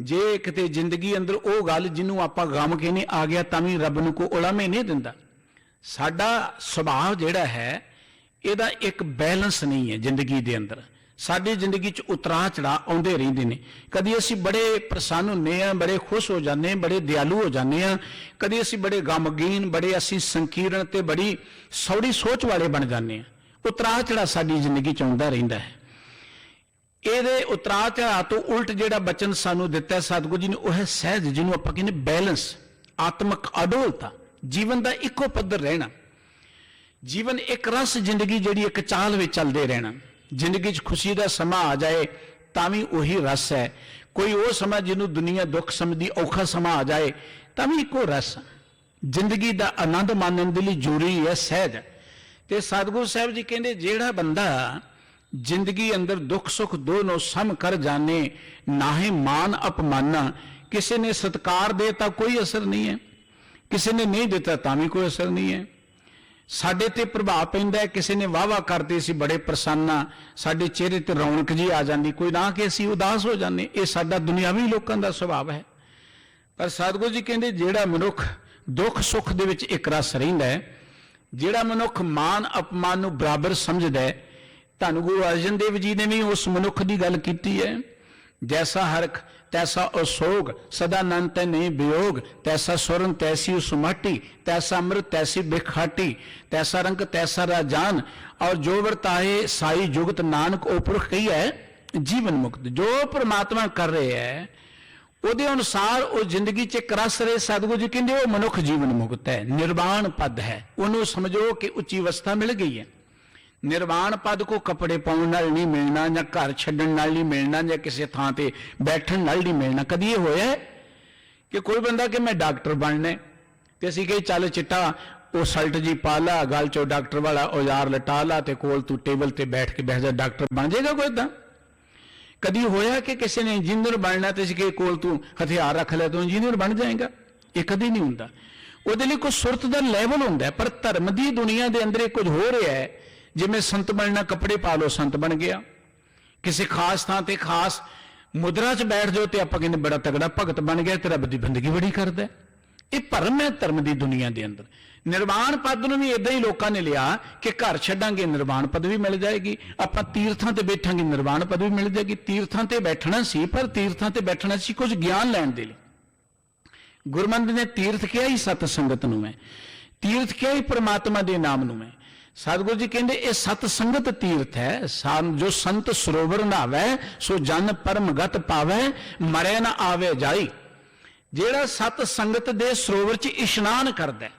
ਜੇ ਕਿਤੇ ਜ਼ਿੰਦਗੀ ਅੰਦਰ ਉਹ ਗੱਲ ਜਿਹਨੂੰ ਆਪਾਂ ਗਮ ਕਹਿੰਦੇ ਆ ਗਿਆ, ਤਾਂ ਵੀ ਰੱਬ ਨੂੰ ਕੋਈ ਉਲਾਮੇ ਨਹੀਂ ਦਿੰਦਾ। ਸਾਡਾ ਸੁਭਾਅ ਜਿਹੜਾ ਹੈ, ਇਹਦਾ ਇੱਕ ਬੈਲੈਂਸ ਨਹੀਂ ਹੈ ਜ਼ਿੰਦਗੀ ਦੇ ਅੰਦਰ। ਸਾਡੀ ਜ਼ਿੰਦਗੀ 'ਚ ਉਤਰਾਅ ਚੜਾਅ ਆਉਂਦੇ ਰਹਿੰਦੇ ਨੇ। ਕਦੀ ਅਸੀਂ ਬੜੇ ਪ੍ਰਸੰਨ ਹੁੰਦੇ ਹਾਂ, ਬੜੇ ਖੁਸ਼ ਹੋ ਜਾਂਦੇ ਹਾਂ, ਬੜੇ ਦਿਆਲੂ ਹੋ ਜਾਂਦੇ ਹਾਂ। ਕਦੀ ਅਸੀਂ ਬੜੇ ਗਮਗੀਨ, ਬੜੇ ਅਸੀਂ ਸੰਕੀਰਣ ਤੇ ਬੜੀ ਸੌੜੀ ਸੋਚ ਵਾਲੇ ਬਣ ਜਾਂਦੇ ਹਾਂ। ਉਤਰਾਅ ਚੜਾਅ ਸਾਡੀ ਜ਼ਿੰਦਗੀ 'ਚ ਆਉਂਦਾ ਰਹਿੰਦਾ ਹੈ। ਇਹਦੇ ਉਤਰਾਅ ਚੜਾਅ ਤੋਂ ਉਲਟ ਜਿਹੜਾ ਬਚਨ ਸਾਨੂੰ ਦਿੱਤਾ ਸਤਿਗੁਰੂ ਜੀ ਨੇ, ਉਹ ਹੈ ਸਹਿਜ, ਜਿਹਨੂੰ ਆਪਾਂ ਕਹਿੰਦੇ ਬੈਲੈਂਸ, ਆਤਮਿਕ ਅਡੋਲਤਾ, ਜੀਵਨ ਦਾ ਇੱਕੋ ਪੱਧਰ ਰਹਿਣਾ। ਜੀਵਨ ਇੱਕ ਰਸ ਜ਼ਿੰਦਗੀ ਜਿਹੜੀ ਇੱਕ ਚਾਲ ਵਿੱਚ ਚੱਲਦੇ ਰਹਿਣਾ। ਜ਼ਿੰਦਗੀ 'ਚ ਖੁਸ਼ੀ ਦਾ ਸਮਾਂ ਆ ਜਾਏ ਤਾਂ ਵੀ ਉਹੀ ਰਸ ਹੈ। ਕੋਈ ਉਹ ਸਮਾਂ ਜਿਹਨੂੰ ਦੁਨੀਆ ਦੁੱਖ ਸਮਝਦੀ, ਔਖਾ ਸਮਾਂ ਆ ਜਾਏ ਤਾਂ ਵੀ ਇੱਕੋ ਰਸ। ਜ਼ਿੰਦਗੀ ਦਾ ਆਨੰਦ ਮਾਣਨ ਦੇ ਲਈ ਜ਼ਰੂਰੀ ਹੈ ਸਹਿਜ। ਤੇ ਸਤਿਗੁਰੂ ਸਾਹਿਬ ਜੀ ਕਹਿੰਦੇ ਜਿਹੜਾ ਬੰਦਾ ਜ਼ਿੰਦਗੀ ਅੰਦਰ ਦੁੱਖ ਸੁੱਖ ਦੋਨੋਂ ਸਮ ਕਰ ਜਾਣੇ, ਨਾਹੇ ਮਾਨ ਅਪਮਾਨਾ। ਕਿਸੇ ਨੇ ਸਤਿਕਾਰ ਦੇ ਤਾਂ ਕੋਈ ਅਸਰ ਨਹੀਂ ਹੈ, ਕਿਸੇ ਨੇ ਨਹੀਂ ਦਿੱਤਾ ਤਾਂ ਵੀ ਕੋਈ ਅਸਰ ਨਹੀਂ ਹੈ। ਸਾਡੇ ਤੇ ਪ੍ਰਭਾਵ ਪੈਂਦਾ ਹੈ, ਕਿਸੇ ਨੇ ਵਾਹ ਵਾਹ ਕਰਦੇ ਸੀ ਬੜੇ ਪ੍ਰਸੰਨਾ, ਸਾਡੇ ਚਿਹਰੇ ਤੇ ਰੌਣਕ ਜੀ ਆ ਜਾਂਦੀ, ਕੋਈ ਨਾ ਕਿ ਅਸੀਂ ਉਦਾਸ ਹੋ ਜਾਂਦੇ। ਇਹ ਸਾਡਾ ਦੁਨਿਆਵੀ ਲੋਕਾਂ ਦਾ ਸੁਭਾਅ ਹੈ। ਪਰ ਸਤਿਗੁਰੂ ਜੀ ਕਹਿੰਦੇ ਜਿਹੜਾ ਮਨੁੱਖ ਦੁੱਖ ਸੁੱਖ ਦੇ ਵਿੱਚ ਇੱਕ ਰਸ ਰਹਿੰਦਾ ਹੈ, ਜਿਹੜਾ ਮਨੁੱਖ ਮਾਨ ਅਪਮਾਨ ਨੂੰ ਬਰਾਬਰ ਸਮਝਦਾ ਹੈ, ਧੰਨ ਗੁਰੂ ਅਰਜਨ ਦੇਵ ਜੀ ਨੇ ਵੀ ਉਸ ਮਨੁੱਖ ਦੀ ਗੱਲ ਕੀਤੀ ਹੈ। ਜੈਸਾ ਹਰਖ ਤੈਸਾ ਅਸੋਗ, ਸਦਾ ਨੰਦ ਤੈ ਨਹੀਂ ਵਿਯੋਗ, ਤੈਸਾ ਸੁਰਨ ਤੈਸੀ ਉਸ ਮਾਟੀ, ਤੈਸਾ ਅੰਮ੍ਰਿਤ ਤੈਸੀ ਬਿਖਾਟੀ, ਤੈਸਾ ਰੰਗ ਤੈਸਾ ਰਾਜਾਨ, ਔਰ ਜੋ ਵਰਤਾਏ ਸਾਈ ਜੁਗਤ ਨਾਨਕ ਉਹ ਪੁਰਖ ਕਹੀ ਹੈ ਜੀਵਨ ਮੁਕਤ। ਜੋ ਪ੍ਰਮਾਤਮਾ ਕਰ ਰਿਹਾ ਹੈ ਉਹਦੇ ਅਨੁਸਾਰ ਉਹ ਜ਼ਿੰਦਗੀ 'ਚ ਇੱਕ ਰਸ ਰਹੇ। ਸਤਿਗੁਰੂ ਜੀ ਕਹਿੰਦੇ ਉਹ ਮਨੁੱਖ ਜੀਵਨ ਮੁਕਤ ਹੈ, ਨਿਰਵਾਣ ਪਦ ਹੈ। ਉਹਨੂੰ ਸਮਝੋ ਕਿ ਉੱਚੀ ਅਵਸਥਾ ਮਿਲ ਗਈ ਹੈ। ਨਿਰਵਾਣ ਪਦ ਕੋ ਕੱਪੜੇ ਪਾਉਣ ਨਾਲ ਨਹੀਂ ਮਿਲਣਾ, ਜਾਂ ਘਰ ਛੱਡਣ ਨਾਲ ਨਹੀਂ ਮਿਲਣਾ, ਜਾਂ ਕਿਸੇ ਥਾਂ ਤੇ ਬੈਠਣ ਨਾਲ ਨਹੀਂ ਮਿਲਣਾ। ਕਦੀ ਇਹ ਹੋਇਆ ਕਿ ਕੋਈ ਬੰਦਾ ਕਿ ਮੈਂ ਡਾਕਟਰ ਬਣਨਾ ਤੇ ਅਸੀਂ ਕਹੀ ਚੱਲ ਚਿੱਟਾ ਉਹ ਸਲਟ ਜੀ ਪਾ ਲਾ, ਗਲ 'ਚੋਂ ਡਾਕਟਰ ਵਾਲਾ ਔਜ਼ਾਰ ਲਟਾ ਲਾ ਤੇ ਕੋਲ ਤੂੰ ਟੇਬਲ ਤੇ ਬੈਠ ਕੇ ਬਹਿ ਜਾ, ਡਾਕਟਰ ਬਣ ਜਾਏਗਾ ਕੋਈ ਏਦਾਂ? ਕਦੀ ਹੋਇਆ ਕਿ ਕਿਸੇ ਨੇ ਇੰਜੀਨੀਅਰ ਬਣਨਾ ਤੇ ਅਸੀਂ ਕਹੀ ਕੋਲ ਤੂੰ ਹਥਿਆਰ ਰੱਖ ਲੈ ਤੂੰ ਇੰਜੀਨੀਅਰ ਬਣ ਜਾਏਗਾ? ਇਹ ਕਦੀ ਨਹੀਂ ਹੁੰਦਾ। ਉਹਦੇ ਲਈ ਕੋਈ ਸੁਰਤ ਦਾ ਲੈਵਲ ਹੁੰਦਾ। ਪਰ ਧਰਮ ਦੀ ਦੁਨੀਆ ਦੇ ਅੰਦਰ ਇਹ ਕੁਝ ਹੋ ਰਿਹਾ ਹੈ, ਜਿਵੇਂ ਸੰਤ ਬਣਨਾ, ਕੱਪੜੇ ਪਾ ਲਓ ਸੰਤ ਬਣ ਗਿਆ। ਕਿਸੇ ਖਾਸ ਥਾਂ ਤੇ ਖਾਸ ਮੁਦਰਾ 'ਚ ਬੈਠ ਜਾਓ ਤੇ ਆਪਾਂ ਕਹਿੰਦੇ ਬੜਾ ਤਗੜਾ ਭਗਤ ਬਣ ਗਿਆ ਤੇ ਰੱਬ ਦੀ ਬੰਦਗੀ ਬੜੀ ਕਰਦਾ। ਇਹ ਭਰਮ ਹੈ ਧਰਮ ਦੀ ਦੁਨੀਆ ਦੇ ਅੰਦਰ। ਨਿਰਵਾਣ ਪਦ ਨੂੰ ਵੀ ਇਦਾਂ ਹੀ ਲੋਕਾਂ ਨੇ ਲਿਆ ਕਿ ਘਰ ਛੱਡਾਂਗੇ ਨਿਰਵਾਣ ਪਦ ਵੀ ਮਿਲ ਜਾਏਗੀ, ਆਪਾਂ ਤੀਰਥਾਂ ਤੇ ਬੈਠਾਂਗੇ ਨਿਰਵਾਣ ਪਦ ਵੀ ਮਿਲ ਜਾਏਗੀ। ਤੀਰਥਾਂ ਤੇ ਬੈਠਣਾ ਸੀ, ਪਰ ਤੀਰਥਾਂ ਤੇ ਬੈਠਣਾ ਸੀ ਕੁਝ ਗਿਆਨ ਲੈਣ ਦੇ ਲਈ। ਗੁਰਮੰਦ ਨੇ ਤੀਰਥ ਕਿਹਾ ਹੀ ਸਤ ਸੰਗਤ ਨੂੰ ਹੈ, ਤੀਰਥ ਕਿਹਾ ਹੀ ਪ੍ਰਮਾਤਮਾ ਦੇ ਨਾਮ ਨੂੰ ਹੈ। ਸਤਿਗੁਰੂ ਜੀ ਕਹਿੰਦੇ ਇਹ ਸਤ ਸੰਗਤ ਤੀਰਥ ਹੈ। ਜੋ ਸੰਤ ਸਰੋਵਰ ਨਹਾਵੇ ਸੋ ਜਨ ਪਰਮਗਤ ਪਾਵੇ, ਮਰੇ ਨਾ ਆਵੇ ਜਾਈ। ਜਿਹੜਾ ਸਤ ਸੰਗਤ ਦੇ ਸਰੋਵਰ 'ਚ ਇਸ਼ਨਾਨ ਕਰਦਾ,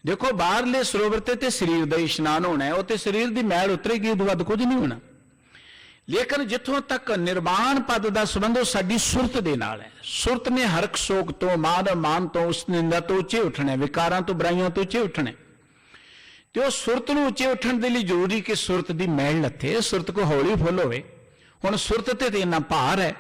ਦੇਖੋ ਬਾਹਰਲੇ ਸਰੋਵਰ ਤੇ ਸਰੀਰ ਦਾ ਇਸ਼ਨਾਨ ਹੋਣਾ ਹੈ, ਉਹ ਤੇ ਸਰੀਰ ਦੀ ਮੈਲ ਉਤਰੇਗੀ, ਉਦੋਂ ਵੱਧ ਕੁਝ ਨਹੀਂ ਹੋਣਾ। ਲੇਕਿਨ ਜਿੱਥੋਂ ਤੱਕ ਨਿਰਵਾਣ ਪਦ ਦਾ ਸੰਬੰਧ ਉਹ ਸਾਡੀ ਸੁਰਤ ਦੇ ਨਾਲ ਹੈ। ਸੁਰਤ ਨੇ ਹਰਖ ਸੋਗ ਤੋਂ, ਮਾਨ ਤੋਂ, ਉਸ ਨਿੰਦਾ ਤੋਂ ਉੱਚੇ ਉੱਠਣਾ, ਵਿਕਾਰਾਂ ਤੋਂ, ਬੁਰਾਈਆਂ ਤੋਂ ਉੱਚੇ ਉੱਠਣਾ। ਤੇ ਉਹ ਸੁਰਤ ਨੂੰ ਉੱਚੇ ਉੱਠਣ ਦੇ ਲਈ ਜ਼ਰੂਰੀ ਕਿ ਸੁਰਤ ਦੀ ਮੈਲ ਲੱਥੇ, ਸੁਰਤ ਕੋ ਹੌਲੀ ਫੁੱਲ ਹੋਵੇ। ਹੁਣ ਸੁਰਤ ਤੇ ਇੰਨਾ ਭਾਰ ਹੈ,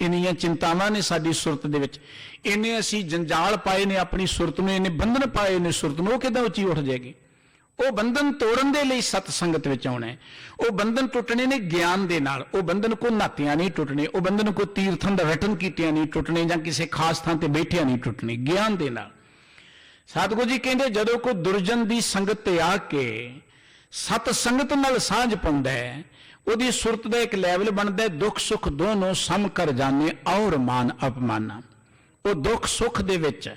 ਇੰਨੀਆਂ ਚਿੰਤਾਵਾਂ ਨੇ ਸਾਡੀ ਸੁਰਤ ਦੇ ਵਿੱਚ, ਇੰਨੇ ਅਸੀਂ ਜੰਜਾਲ ਪਾਏ ਨੇ ਆਪਣੀ ਸੁਰਤ ਨੂੰ, ਇੰਨੇ ਬੰਧਨ ਪਾਏ ਨੇ ਸੁਰਤ ਨੂੰ, ਉਹ ਕਿੱਦਾਂ ਉੱਚੀ ਉੱਠ ਜਾਏਗੀ? ਉਹ ਬੰਧਨ ਤੋੜਨ ਦੇ ਲਈ ਸਤ ਸੰਗਤ ਵਿੱਚ ਆਉਣਾ ਹੈ। ਉਹ ਬੰਧਨ ਟੁੱਟਣੇ ਨੇ ਗਿਆਨ ਦੇ ਨਾਲ। ਉਹ ਬੰਧਨ ਕੋ ਨਾਤਿਆਂ ਨਹੀਂ ਟੁੱਟਣੇ, ਉਹ ਬੰਧਨ ਕੋ ਤੀਰਥਾਂ ਦਾ ਰਟਨ ਕੀਤਿਆਂ ਨਹੀਂ ਟੁੱਟਣੇ, ਜਾਂ ਕਿਸੇ ਖਾਸ ਥਾਂ ਤੇ ਬੈਠਿਆਂ ਨਹੀਂ ਟੁੱਟਣੇ, ਗਿਆਨ ਦੇ ਨਾਲ। ਸਤਿਗੁਰੂ ਜੀ ਕਹਿੰਦੇ ਜਦੋਂ ਕੋਈ ਦੁਰਜਨ ਦੀ ਸੰਗਤ ਤੇ ਆ ਕੇ ਸਤ ਸੰਗਤ ਨਾਲ ਸਾਂਝ ਪਾਉਂਦਾ ਹੈ, ਉਹਦੀ ਸੁਰਤ ਦਾ ਇੱਕ ਲੈਵਲ ਬਣਦਾ ਹੈ, ਦੁੱਖ ਸੁੱਖ ਦੋਨੋਂ ਸਮ ਕਰ ਜਾਣੇ ਔਰ ਮਾਨ ਅਪਮਾਨਾ। ਉਹ ਦੁੱਖ ਸੁੱਖ ਦੇ ਵਿੱਚ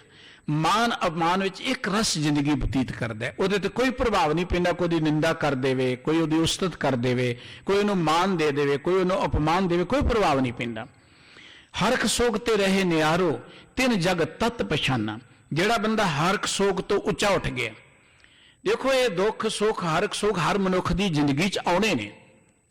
ਮਾਨ ਅਪਮਾਨ ਵਿੱਚ ਇੱਕ ਰਸ ਜ਼ਿੰਦਗੀ ਬਤੀਤ ਕਰਦਾ ਹੈ। ਉਹਦੇ ਤੇ ਕੋਈ ਪ੍ਰਭਾਵ ਨਹੀਂ ਪੈਂਦਾ, ਕੋਈ ਉਹਦੀ ਨਿੰਦਾ ਕਰ ਦੇਵੇ, ਕੋਈ ਉਹਦੀ ਉਸਤਤ ਕਰ ਦੇਵੇ, ਕੋਈ ਉਹਨੂੰ ਮਾਨ ਦੇ ਦੇਵੇ, ਕੋਈ ਉਹਨੂੰ ਅਪਮਾਨ ਦੇਵੇ, ਕੋਈ ਪ੍ਰਭਾਵ ਨਹੀਂ ਪੈਂਦਾ। ਹਰਖ ਸੋਗ ਤੇ ਰਹੇ ਨਿਆਰੋ ਤਿੰਨ ਜਗ ਤਤ ਪਛਾਨਾ। ਜਿਹੜਾ ਬੰਦਾ ਹਰਖ ਸੋਗ ਤੋਂ ਉੱਚਾ ਉੱਠ ਗਿਆ, ਦੇਖੋ ਇਹ ਦੁੱਖ ਸੁੱਖ ਹਰਖ ਸੋਗ ਹਰ ਮਨੁੱਖ ਦੀ ਜ਼ਿੰਦਗੀ 'ਚ ਆਉਣੇ ਨੇ।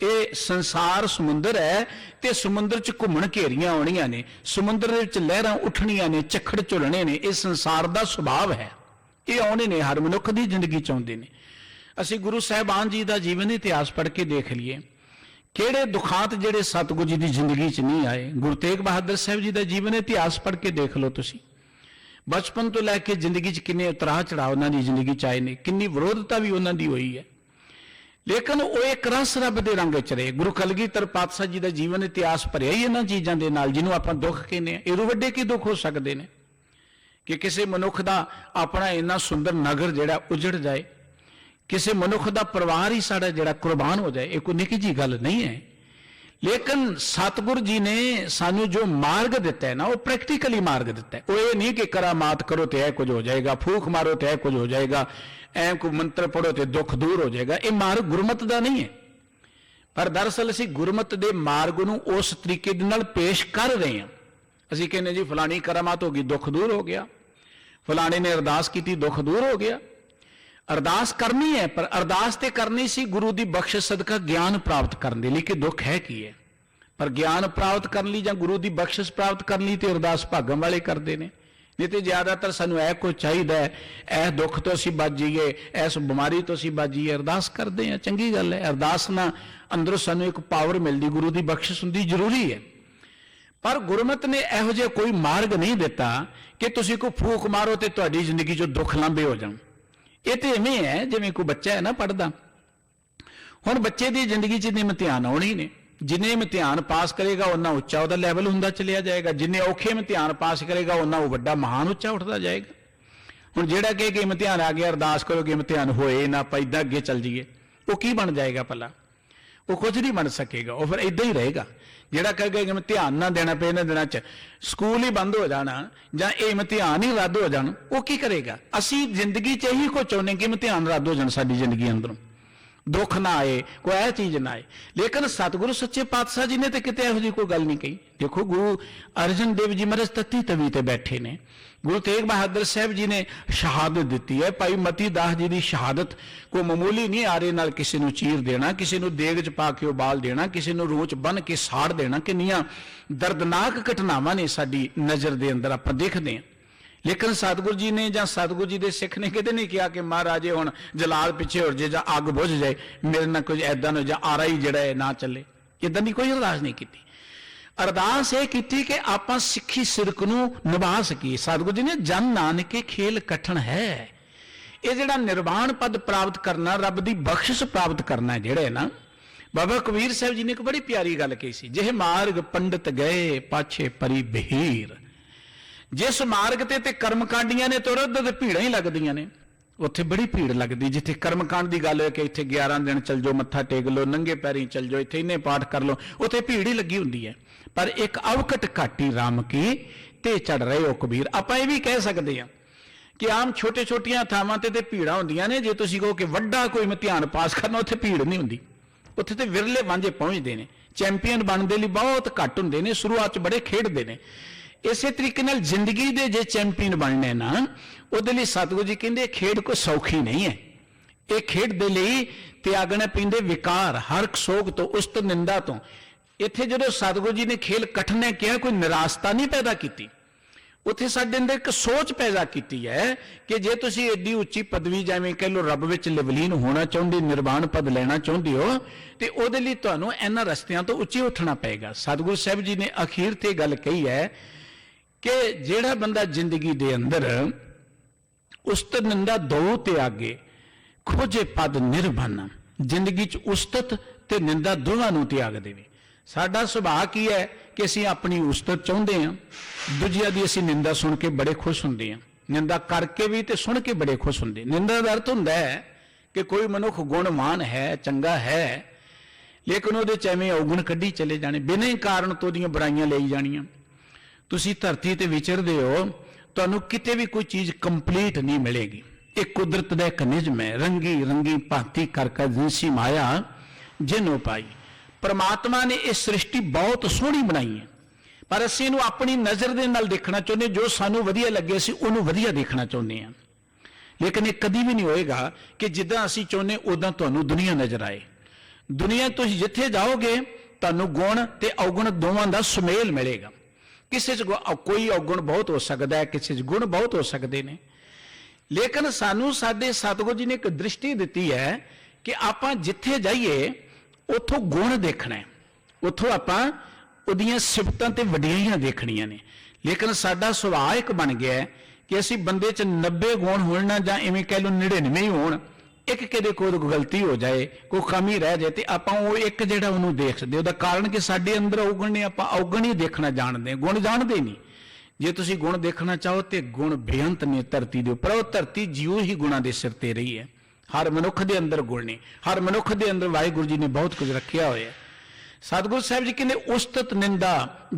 ਇਹ ਸੰਸਾਰ ਸਮੁੰਦਰ ਹੈ ਤੇ ਸਮੁੰਦਰ 'ਚ ਘੁੰਮਣ ਘੇਰੀਆਂ ਆਉਣੀਆਂ ਨੇ, ਸਮੁੰਦਰ ਦੇ ਵਿੱਚ ਲਹਿਰਾਂ ਉੱਠਣੀਆਂ ਨੇ, ਝੱਖੜ ਝੁਲਣੇ ਨੇ। ਇਹ ਸੰਸਾਰ ਦਾ ਸੁਭਾਵ ਹੈ, ਇਹ ਆਉਣੇ ਨੇ, ਹਰ ਮਨੁੱਖ ਦੀ ਜ਼ਿੰਦਗੀ 'ਚ ਆਉਂਦੇ ਨੇ। ਅਸੀਂ ਗੁਰੂ ਸਾਹਿਬਾਨ ਜੀ ਦਾ ਜੀਵਨ ਇਤਿਹਾਸ ਪੜ੍ਹ ਕੇ ਦੇਖ ਲਈਏ, ਕਿਹੜੇ ਦੁਖਾਂਤ ਜਿਹੜੇ ਸਤਿਗੁਰੂ ਜੀ ਦੀ ਜ਼ਿੰਦਗੀ 'ਚ ਨਹੀਂ ਆਏ। ਗੁਰੂ ਤੇਗ ਬਹਾਦਰ ਸਾਹਿਬ ਜੀ ਦਾ ਜੀਵਨ ਇਤਿਹਾਸ ਪੜ੍ਹ ਕੇ ਦੇਖ ਲਓ ਤੁਸੀਂ, ਬਚਪਨ ਤੋਂ ਲੈ ਕੇ ਜ਼ਿੰਦਗੀ 'ਚ ਕਿੰਨੇ ਉਤਰਾਅ ਚੜਾਅ ਉਹਨਾਂ ਦੀ ਜ਼ਿੰਦਗੀ 'ਚ ਆਏ ਨੇ, ਕਿੰਨੀ ਵਿਰੋਧਤਾ ਵੀ ਉਹਨਾਂ ਦੀ ਹੋਈ ਹੈ, ਲੇਕਿਨ ਉਹ ਇੱਕ ਰਸ ਰੱਬ ਦੇ ਰੰਗ 'ਚ ਰਹੇ। ਗੁਰੂ ਕਲਗੀਧਰ ਪਾਤਸ਼ਾਹ ਜੀ ਦਾ ਜੀਵਨ ਇਤਿਹਾਸ ਭਰਿਆ ਹੀ ਇਹਨਾਂ ਚੀਜ਼ਾਂ ਦੇ ਨਾਲ, ਜਿਹਨੂੰ ਆਪਾਂ ਦੁੱਖ ਕਹਿੰਦੇ ਹਾਂ। ਇਹਦੋਂ ਵੱਡੇ ਕੀ ਦੁੱਖ ਹੋ ਸਕਦੇ ਨੇ ਕਿ ਕਿਸੇ ਮਨੁੱਖ ਦਾ ਆਪਣਾ ਇੰਨਾ ਸੁੰਦਰ ਨਗਰ ਜਿਹੜਾ ਉਜੜ ਜਾਏ, ਕਿਸੇ ਮਨੁੱਖ ਦਾ ਪਰਿਵਾਰ ਹੀ ਸਾਡਾ ਜਿਹੜਾ ਕੁਰਬਾਨ ਹੋ ਜਾਏ। ਇਹ ਕੋਈ ਨਿੱਕੀ ਜਿਹੀ ਗੱਲ ਨਹੀਂ ਹੈ। ਲੇਕਿਨ ਸਤਿਗੁਰੂ ਜੀ ਨੇ ਸਾਨੂੰ ਜੋ ਮਾਰਗ ਦਿੱਤਾ ਹੈ ਨਾ, ਉਹ ਪ੍ਰੈਕਟੀਕਲੀ ਮਾਰਗ ਦਿੱਤਾ ਹੈ। ਉਹ ਇਹ ਨਹੀਂ ਕਿ ਕਰਾਮਾਤ ਕਰੋ ਤੇ ਇਹ ਕੁਝ ਹੋ ਜਾਏਗਾ, ਫੂਕ ਮਾਰੋ ਤੇ ਇਹ ਕੁਝ ਹੋ ਜਾਏਗਾ, ਐ ਕੋਈ ਮੰਤਰ ਪੜੋ ਤੇ ਦੁੱਖ ਦੂਰ ਹੋ ਜਾਏਗਾ। ਇਹ ਮਾਰਗ ਗੁਰਮਤ ਦਾ ਨਹੀਂ ਹੈ। ਪਰ ਦਰਅਸਲ ਅਸੀਂ ਗੁਰਮਤ ਦੇ ਮਾਰਗ ਨੂੰ ਉਸ ਤਰੀਕੇ ਦੇ ਨਾਲ ਪੇਸ਼ ਕਰ ਰਹੇ ਹਾਂ। ਅਸੀਂ ਕਹਿੰਦੇ ਜੀ ਫਲਾਣੀ ਕਰਾਮਾਤ ਹੋ ਗਈ, ਦੁੱਖ ਦੂਰ ਹੋ ਗਿਆ, ਫਲਾਣੇ ਨੇ ਅਰਦਾਸ ਕੀਤੀ, ਦੁੱਖ ਦੂਰ ਹੋ ਗਿਆ। ਅਰਦਾਸ ਕਰਨੀ ਹੈ, ਪਰ ਅਰਦਾਸ ਤੇ ਕਰਨੀ ਸੀ ਗੁਰੂ ਦੀ ਬਖਸ਼ਿਸ਼ ਸਦਕਾ ਗਿਆਨ ਪ੍ਰਾਪਤ ਕਰਨ ਦੇ ਲਈ ਕਿ ਦੁੱਖ ਹੈ ਕੀ ਹੈ। ਪਰ ਗਿਆਨ ਪ੍ਰਾਪਤ ਕਰਨ ਲਈ ਜਾਂ ਗੁਰੂ ਦੀ ਬਖਸ਼ਿਸ਼ ਪ੍ਰਾਪਤ ਕਰਨ ਲਈ ਤੇ ਅਰਦਾਸ ਭਾਗਾਂ ਵਾਲੇ ਕਰਦੇ ਨੇ। ਨਹੀਂ ਤੇ ਜ਼ਿਆਦਾਤਰ ਸਾਨੂੰ ਇਹ ਕੁਝ ਚਾਹੀਦਾ ਹੈ, ਇਸ ਦੁੱਖ ਤੋਂ ਅਸੀਂ ਬਚ ਜਾਈਏ, ਇਸ ਬਿਮਾਰੀ ਤੋਂ ਅਸੀਂ ਬਚ ਜਾਈਏ, ਅਰਦਾਸ ਕਰਦੇ ਹਾਂ, ਚੰਗੀ ਗੱਲ ਹੈ। ਅਰਦਾਸ ਨਾਲ ਅੰਦਰੋਂ ਸਾਨੂੰ ਇੱਕ ਪਾਵਰ ਮਿਲਦੀ, ਗੁਰੂ ਦੀ ਬਖਸ਼ਿਸ਼ ਹੁੰਦੀ, ਜ਼ਰੂਰੀ ਹੈ। ਪਰ ਗੁਰਮਤ ਨੇ ਇਹੋ ਜਿਹਾ ਕੋਈ ਮਾਰਗ ਨਹੀਂ ਦਿੱਤਾ ਕਿ ਤੁਸੀਂ ਕੋਈ ਫੂਕ ਮਾਰੋ ਤੇ ਤੁਹਾਡੀ ਜ਼ਿੰਦਗੀ 'ਚੋਂ ਦੁੱਖ ਲਾਂਭੇ ਹੋ ਜਾਣ। ਇਹ ਤੇ ਇਵੇਂ ਹੈ ਜਿਵੇਂ ਕੋਈ ਬੱਚਾ ਹੈ ਨਾ ਪੜ੍ਹਦਾ। ਹੁਣ ਬੱਚੇ ਦੀ ਜ਼ਿੰਦਗੀ 'ਚ ਇਮਤਿਹਾਨ ਆਉਣੇ ਨੇ, ਜਿੰਨੇ ਇਮਤਿਹਾਨ ਪਾਸ ਕਰੇਗਾ ਉਹਨਾਂ ਉੱਚਾ ਉਹਦਾ ਲੈਵਲ ਹੁੰਦਾ ਚਲਿਆ ਜਾਏਗਾ, ਜਿੰਨੇ ਔਖੇ ਇਮਤਿਹਾਨ ਪਾਸ ਕਰੇਗਾ ਉਹਨਾਂ ਉਹ ਵੱਡਾ ਮਹਾਨ ਉੱਚਾ ਉੱਠਦਾ ਜਾਏਗਾ। ਹੁਣ ਜਿਹੜਾ ਕਹੇ ਕਿ ਇਮਤਿਹਾਨ ਆ ਗਿਆ ਅਰਦਾਸ ਕਰੋ ਕਿ ਇਮਤਿਹਾਨ ਹੋਏ ਨਾ, ਆਪਾਂ ਇੱਦਾਂ ਅੱਗੇ ਚੱਲ ਜਾਈਏ, ਉਹ ਕੀ ਬਣ ਜਾਏਗਾ ਭਲਾ? ਉਹ ਕੁਝ ਨਹੀਂ ਬਣ ਸਕੇਗਾ, ਉਹ ਫਿਰ ਇੱਦਾਂ ਹੀ ਰਹੇਗਾ। ਜਿਹੜਾ ਕਹੇਗਾ ਕਿ ਇਮਤਿਹਾਨ ਨਾ ਦੇਣਾ ਪਏ ਇਹਨਾਂ ਦਿਨਾਂ 'ਚ, ਸਕੂਲ ਹੀ ਬੰਦ ਹੋ ਜਾਣਾ ਜਾਂ ਇਹ ਇਮਤਿਹਾਨ ਹੀ ਰੱਦ ਹੋ ਜਾਣ, ਉਹ ਕੀ ਕਰੇਗਾ? ਅਸੀਂ ਜ਼ਿੰਦਗੀ 'ਚ ਇਹੀ ਕੁਝ ਚਾਹੁੰਦੇ ਕਿ ਇਮਤਿਹਾਨ ਰੱਦ ਹੋ ਜਾਣ, ਸਾਡੀ ਜ਼ਿੰਦਗੀ ਅੰਦਰੋਂ ਦੁੱਖ ਨਾ ਆਏ, ਕੋਈ ਇਹ ਚੀਜ਼ ਨਾ ਆਏ। ਲੇਕਿਨ ਸਤਿਗੁਰੂ ਸੱਚੇ ਪਾਤਸ਼ਾਹ ਜੀ ਨੇ ਤੇ ਕਿਤੇ ਇਹੋ ਜਿਹੀ ਕੋਈ ਗੱਲ ਨਹੀਂ ਕਹੀ। ਦੇਖੋ ਗੁਰੂ ਅਰਜਨ ਦੇਵ ਜੀ ਮਹਾਰਾਜ ਤਤੀ ਤਵੀ ਤੇ ਬੈਠੇ ਨੇ, ਗੁਰੂ ਤੇਗ ਬਹਾਦਰ ਸਾਹਿਬ ਜੀ ਨੇ ਸ਼ਹਾਦਤ ਦਿੱਤੀ ਹੈ। ਭਾਈ ਮਤੀ ਦਾਸ ਜੀ ਦੀ ਸ਼ਹਾਦਤ ਕੋਈ ਮਾਮੂਲੀ ਨਹੀਂ, ਆਰੇ ਨਾਲ ਕਿਸੇ ਨੂੰ ਚੀਰ ਦੇਣਾ, ਕਿਸੇ ਨੂੰ ਦੇਗ 'ਚ ਪਾ ਕੇ ਉਬਾਲ ਦੇਣਾ, ਕਿਸੇ ਨੂੰ ਰੂਹ 'ਚ ਬੰਨ ਕੇ ਸਾੜ ਦੇਣਾ, ਕਿੰਨੀਆਂ ਦਰਦਨਾਕ ਘਟਨਾਵਾਂ ਨੇ ਸਾਡੀ ਨਜ਼ਰ ਦੇ ਅੰਦਰ ਆਪਾਂ ਦੇਖਦੇ ਹਾਂ। ਲੇਕਿਨ ਸਤਿਗੁਰੂ ਜੀ ਨੇ ਜਾਂ ਸਤਿਗੁਰੂ ਜੀ ਦੇ ਸਿੱਖ ਨੇ ਕਿਤੇ ਨਹੀਂ ਕਿਹਾ ਕਿ ਮਹਾਰਾਜੇ ਹੁਣ ਜਲਾਲ ਪਿੱਛੇ ਹੋ ਜੇ ਜਾਂ ਅੱਗ ਬੁਝ ਜਾਏ, ਮੇਰੇ ਨਾਲ ਕੁਝ ਐਦਾਂ ਨਾ ਜਾਂ ਆਰਾ ਹੀ ਜਿਹੜਾ ਹੈ ਨਾ ਚੱਲੇ, ਇਦਾਂ ਦੀ ਕੋਈ ਅਰਦਾਸ ਨਹੀਂ ਕੀਤੀ। ਅਰਦਾਸ ਇਹ ਕੀਤੀ ਕਿ ਆਪਾਂ ਸਿੱਖੀ ਸਿਰਕ ਨੂੰ ਨਿਭਾ ਸਕੀਏ। ਸਤਿਗੁਰੂ ਜੀ ਨੇ ਜਨ ਨਾਨਕੇ ਖੇਲ ਕਠਨ ਹੈ, ਇਹ ਜਿਹੜਾ ਨਿਰਵਾਣ ਪਦ ਪ੍ਰਾਪਤ ਕਰਨਾ, ਰੱਬ ਦੀ ਬਖਸ਼ਿਸ਼ ਪ੍ਰਾਪਤ ਕਰਨਾ ਜਿਹੜੇ ਨਾ, ਬਾਬਾ ਕਬੀਰ ਸਾਹਿਬ ਜੀ ਨੇ ਇੱਕ ਬੜੀ ਪਿਆਰੀ ਗੱਲ ਕਹੀ ਸੀ, ਜਿਹੇ ਮਾਰਗ ਪੰਡਤ ਗਏ ਪਾਛੇ ਪਰੀ ਬਹੀਰ। ਜਿਸ ਮਾਰਗ ਤੇ ਕਰਮਕਾਂਡੀਆਂ ਨੇ ਤੁਰਦ ਤੇ ਭੀੜਾਂ ਹੀ ਲੱਗਦੀਆਂ ਨੇ, ਉੱਥੇ ਬੜੀ ਭੀੜ ਲੱਗਦੀ। ਜਿੱਥੇ ਕਰਮਕਾਂਡ ਦੀ ਗੱਲ ਹੋਏ ਕਿ ਇੱਥੇ 11 ਦਿਨ ਚੱਲ ਜਾਓ, ਮੱਥਾ ਟੇਕ ਲਓ, ਨੰਗੇ ਪੈਰੀਂ ਚੱਲ ਜਾਓ, ਇੱਥੇ ਇੰਨੇ ਪਾਠ ਕਰ ਲਓ, ਉੱਥੇ ਭੀੜ ਹੀ ਲੱਗੀ ਹੁੰਦੀ ਹੈ। ਪਰ ਇੱਕ ਅਵਕਟ ਘਾਟੀ ਰਾਮ ਕੀ ਤੇ ਚੜ ਰਹੇ ਹੋ ਕਬੀਰ। ਆਪਾਂ ਇਹ ਵੀ ਕਹਿ ਸਕਦੇ ਹਾਂ ਕਿ ਆਮ ਛੋਟੇ ਛੋਟੀਆਂ ਥਾਵਾਂ ਤੇ ਭੀੜਾਂ ਹੁੰਦੀਆਂ ਨੇ। ਜੇ ਤੁਸੀਂ ਕਹੋ ਕਿ ਵੱਡਾ ਕੋਈ ਇਮਤਿਹਾਨ ਪਾਸ ਕਰਨਾ, ਉੱਥੇ ਭੀੜ ਨਹੀਂ ਹੁੰਦੀ, ਉੱਥੇ ਤੇ ਵਿਰਲੇ ਵਾਂਝੇ ਪਹੁੰਚਦੇ ਨੇ। ਚੈਂਪੀਅਨ ਬਣਨ ਦੇ ਲਈ ਬਹੁਤ ਘੱਟ ਹੁੰਦੇ ਨੇ, ਸ਼ੁਰੂਆਤ 'ਚ ਬੜੇ ਖੇਡਦੇ ਨੇ। ਇਸੇ ਤਰੀਕੇ ਨਾਲ ਜ਼ਿੰਦਗੀ ਦੇ ਜੇ ਚੈਂਪੀਅਨ ਬਣਨੇ ਨਾ, ਉਹਦੇ ਲਈ ਸਤਿਗੁਰੂ ਜੀ ਕਹਿੰਦੇ ਖੇਡ ਕੋਈ ਸੌਖੀ ਨਹੀਂ ਹੈ। ਇਹ ਖੇਡ ਦੇ ਲਈ ਤਿਆਗਣੇ ਪੈਂਦੇ ਵਿਕਾਰ, ਹਰਕ ਸੋਗ ਤੋਂ, ਉਸਤ ਨਿੰਦਾ ਤੋਂ। ਇੱਥੇ ਜਦੋਂ ਸਤਿਗੁਰੂ ਜੀ ਨੇ ਖੇਲ ਕਠਨ ਨੇ ਕਿਹਾ, ਕੋਈ ਨਿਰਾਸ਼ਤਾ ਨਹੀਂ ਪੈਦਾ ਕੀਤੀ, ਉੱਥੇ ਸਾਡੇ ਅੰਦਰ ਇੱਕ ਸੋਚ ਪੈਦਾ ਕੀਤੀ ਹੈ ਕਿ ਜੇ ਤੁਸੀਂ ਐਡੀ ਉੱਚੀ ਪਦਵੀ ਜਿਵੇਂ ਕਹਿ ਲਓ ਰੱਬ ਵਿੱਚ ਲਿਵਲੀਨ ਹੋਣਾ ਚਾਹੁੰਦੇ, ਨਿਰਵਾਣ ਪਦ ਲੈਣਾ ਚਾਹੁੰਦੇ ਹੋ, ਤੇ ਉਹਦੇ ਲਈ ਤੁਹਾਨੂੰ ਇਹਨਾਂ ਰਸਤਿਆਂ ਤੋਂ ਉੱਚੇ ਉੱਠਣਾ ਪਏਗਾ। ਸਤਿਗੁਰੂ ਸਾਹਿਬ ਜੀ ਨੇ ਅਖੀਰ ਤੇ ਗੱਲ ਕਹੀ ਹੈ ਕਿ ਜਿਹੜਾ ਬੰਦਾ ਜ਼ਿੰਦਗੀ ਦੇ ਅੰਦਰ ਉਸਤ ਨਿੰਦਾ ਦੋ ਤਿਆਗੇ, ਖੋਜੇ ਪਦ ਨਿਰਭਨ, ਜ਼ਿੰਦਗੀ 'ਚ ਉਸਤਤ ਤੇ ਨਿੰਦਾ ਦੋਵਾਂ ਨੂੰ ਤਿਆਗ ਦੇਵੇ। ਸਾਡਾ ਸੁਭਾਅ ਕੀ ਹੈ ਕਿ ਅਸੀਂ ਆਪਣੀ ਉਸਤਤ ਚਾਹੁੰਦੇ ਹਾਂ, ਦੂਜਿਆਂ ਦੀ ਅਸੀਂ ਨਿੰਦਾ ਸੁਣ ਕੇ ਬੜੇ ਖੁਸ਼ ਹੁੰਦੇ ਹਾਂ, ਨਿੰਦਾ ਕਰਕੇ ਵੀ ਤੇ ਸੁਣ ਕੇ ਬੜੇ ਖੁਸ਼ ਹੁੰਦੇ। ਨਿੰਦਾ ਦਾ ਅਰਥ ਹੁੰਦਾ ਹੈ ਕਿ ਕੋਈ ਮਨੁੱਖ ਗੁਣਵਾਨ ਹੈ, ਚੰਗਾ ਹੈ, ਲੇਕਿਨ ਉਹਦੇ 'ਚ ਐਵੇਂ ਔਗੁਣ ਕੱਢੀ ਚਲੇ ਜਾਣੇ, ਬਿਨਾਂ ਕਾਰਨ ਤੋਂ ਉਹਦੀਆਂ ਬੁਰਾਈਆਂ ਲਈ ਜਾਣੀਆਂ। ਤੁਸੀਂ ਧਰਤੀ ਤੇ ਵਿਚਰਦੇ ਹੋ, ਤੁਹਾਨੂੰ ਕਿਤੇ ਵੀ ਕੋਈ ਚੀਜ਼ ਕੰਪਲੀਟ ਨਹੀਂ ਮਿਲੇਗੀ। ਇਹ ਕੁਦਰਤ ਦਾ ਇੱਕ ਨਿਯਮ ਹੈ। ਰੰਗੀ ਰੰਗੀ ਭਾਂਤੀ ਕਰ ਕਰ ਜਿਨਸੀ ਮਾਇਆ ਜਿਨੋਂ ਪਾਈ। परमात्मा ने यह सृष्टि बहुत सोहनी बनाई है, पर असीं इहनूं अपनी नज़र दे नाल देखना चाहुंदे, जो सानूं वधिया लगे असीं उहनूं वधिया देखना चाहुंदे हां। लेकिन ये कदी भी नहीं होएगा कि जिद्दां असीं चाहुंदे उदां तुहानूं दुनिया नज़र आए। दुनिया तुसीं जिथे जाओगे तुहानूं गुण ते अवगुण दोवां दा सुमेल मिलेगा। किसी च कोई अवगुण बहुत हो सकता है, किसी च गुण बहुत हो सकते हैं, लेकिन सानूं साडे सतगुर जी ने एक दृष्टि दी है कि आपां जिथे जाइए उथों गुण देखना है, उथों आपां उहदियां सिफतां ते वडियाइयां देखणियां ने। लेकिन साडा सुभाव एक बन गया है कि असीं बंदे च 90 गुण होण ना, जां इवें कह लो 99 ही होण, एक किते कोई गलती हो जाए, कोई कमी रह जाए तो आपां वो एक जिहड़ा उहनूं देख सकदे। उहदा कारण कि साडे अंदर अवगुण ने, आपां अवगुण ही देखना जानदे, गुण जानदे नहीं। जे तुसीं गुण देखना चाहो तो गुण बेअंत ने धरती दे उपर। वो धरती जिਉਂ ही गुणां दे सिर ते रही है। हर मनुख के अंदर गुण ने, हर मनुख के अंदर वाहिगुरू जी ने बहुत कुछ रखिया होया। सतगुरु साहब जी कहते उस्तत निंदा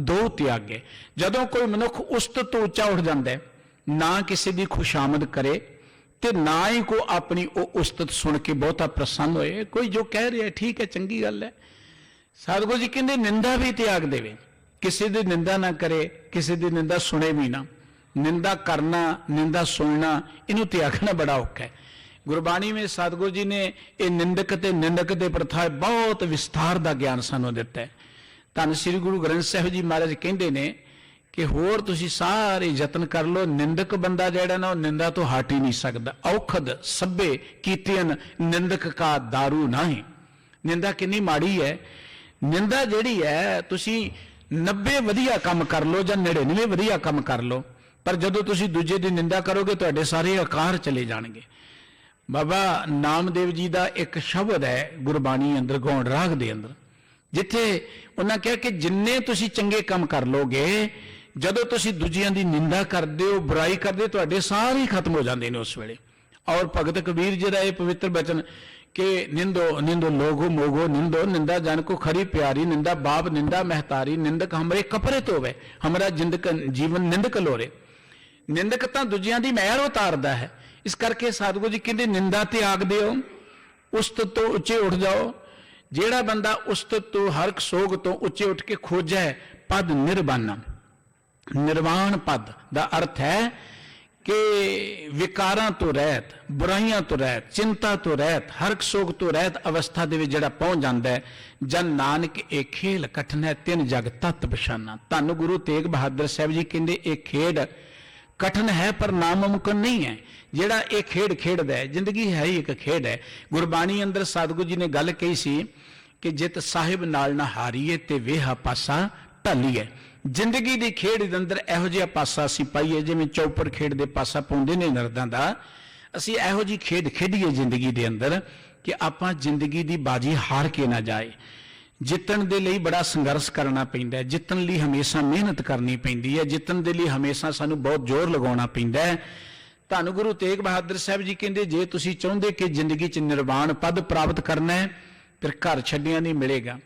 दो त्यागे। जदों कोई मनुख उस्तत तो उच्चा उठ जाता है, ना किसी की खुशामद करे ते ना ही को अपनी उस्तत सुन के बहुता प्रसन्न होए। कोई जो कह रहा है ठीक है, चंगी गल है। सतगुरु जी कहते निंदा भी त्याग देवे, किसी की निंदा ना करे, किसी की निंदा सुने भी ना। निंदा करना, निंदा सुनना, इनू त्यागना बड़ा औखा है। गुरबाणी में सतगुरु जी ने यह निंदक ते निंदक दे प्रथा बहुत विस्तार का ज्ञान सानू दिता है। धन श्री गुरु ग्रंथ साहिब जी महाराज कहते हैं कि होर तुसीं सारे यतन कर लो, निंदक बंदा जिहड़ा ना निंदा तो हट ही नहीं सकता। औखद सभे कीतियन निंदक का दारू नहीं। निंदा कितनी माड़ी है। निंदा जिहड़ी है, तुसीं 90 वधिया काम कर लो जां 99 वधिया काम कर लो, पर जदों तुसीं दूजे की निंदा करोगे तुहाडे सारे आकार चले जाणगे। बाबा नामदेव जी का एक शब्द है गुरबाणी अंदर गौण राग दे अंदर, जिथे उन्हें कहा कि जिन्ने तुसीं चंगे काम कर लोगे, जदों तुसीं दूजियां दी निंदा करदे हो, बुराई करदे, तुहाडे सारे खत्म हो जाते हैं उस वेले। और भगत कबीर जी का यह पवित्र बचन कि निंदो निंदो लोगो मोगो निंदो, निंदा जन को खरी प्यारी, निंदा बाप निंदा महतारी, निंदक हमरे कपड़े धोवे, हमारा जिंदक जीवन निंदक लोरे। निंदक तां दूजियां दी महर उतारदा है। इस करके सतगुरु जी कहते निंदा त्याग दिओ, उस्तत तो उच्चे उठ जाओ। जेड़ा बंदा उस्तत तो हरक सोग तो उच्चे उठ के खोजा है पद निर्वाण। निर्वाण पद का अर्थ है कि विकारां तो रहत, बुराइयां तो रहत, चिंता तो रहत, हरक सोग तो रहत अवस्था दे विच जिहड़ा पहुंच जांदा है। जन नानक एक खेल कठन है, तिन जग तत बशाना। धन गुरु तेग बहादुर साहब जी कहते एक खेड कठन है पर नामुमकिन नहीं है। जिहड़ा ये खेड खेडदा है, जिंदगी है ही एक खेड है। गुरबाणी अंदर सतगुरु जी ने गल कही सी कि जित साहिब नाल ना हारीए ते वेहा पासा ढालीए। जिंदगी की खेड दे अंदर इहो जिहा पासा असीं पाईए, जिवें चौपड़ खेड दे पासा पाउंदे ने नरदां दा, असीं इहो जी खेड खेडीए जिंदगी दे अंदर कि आपां जिंदगी दी बाजी हार के ना जाए। जितण दे लई बड़ा संघर्ष करना पैंदा है, जितण लई हमेशा मेहनत करनी पैंदी है, जितण दे लई हमेशा सानू बहुत जोर लगाउणा पैंदा है। धन गुरु तेग बहादुर साहब जी कहते जे तुसीं चाहुंदे कि जिंदगी च निर्वाण पद प्राप्त करना है, फिर घर छड्डिया नहीं मिलेगा,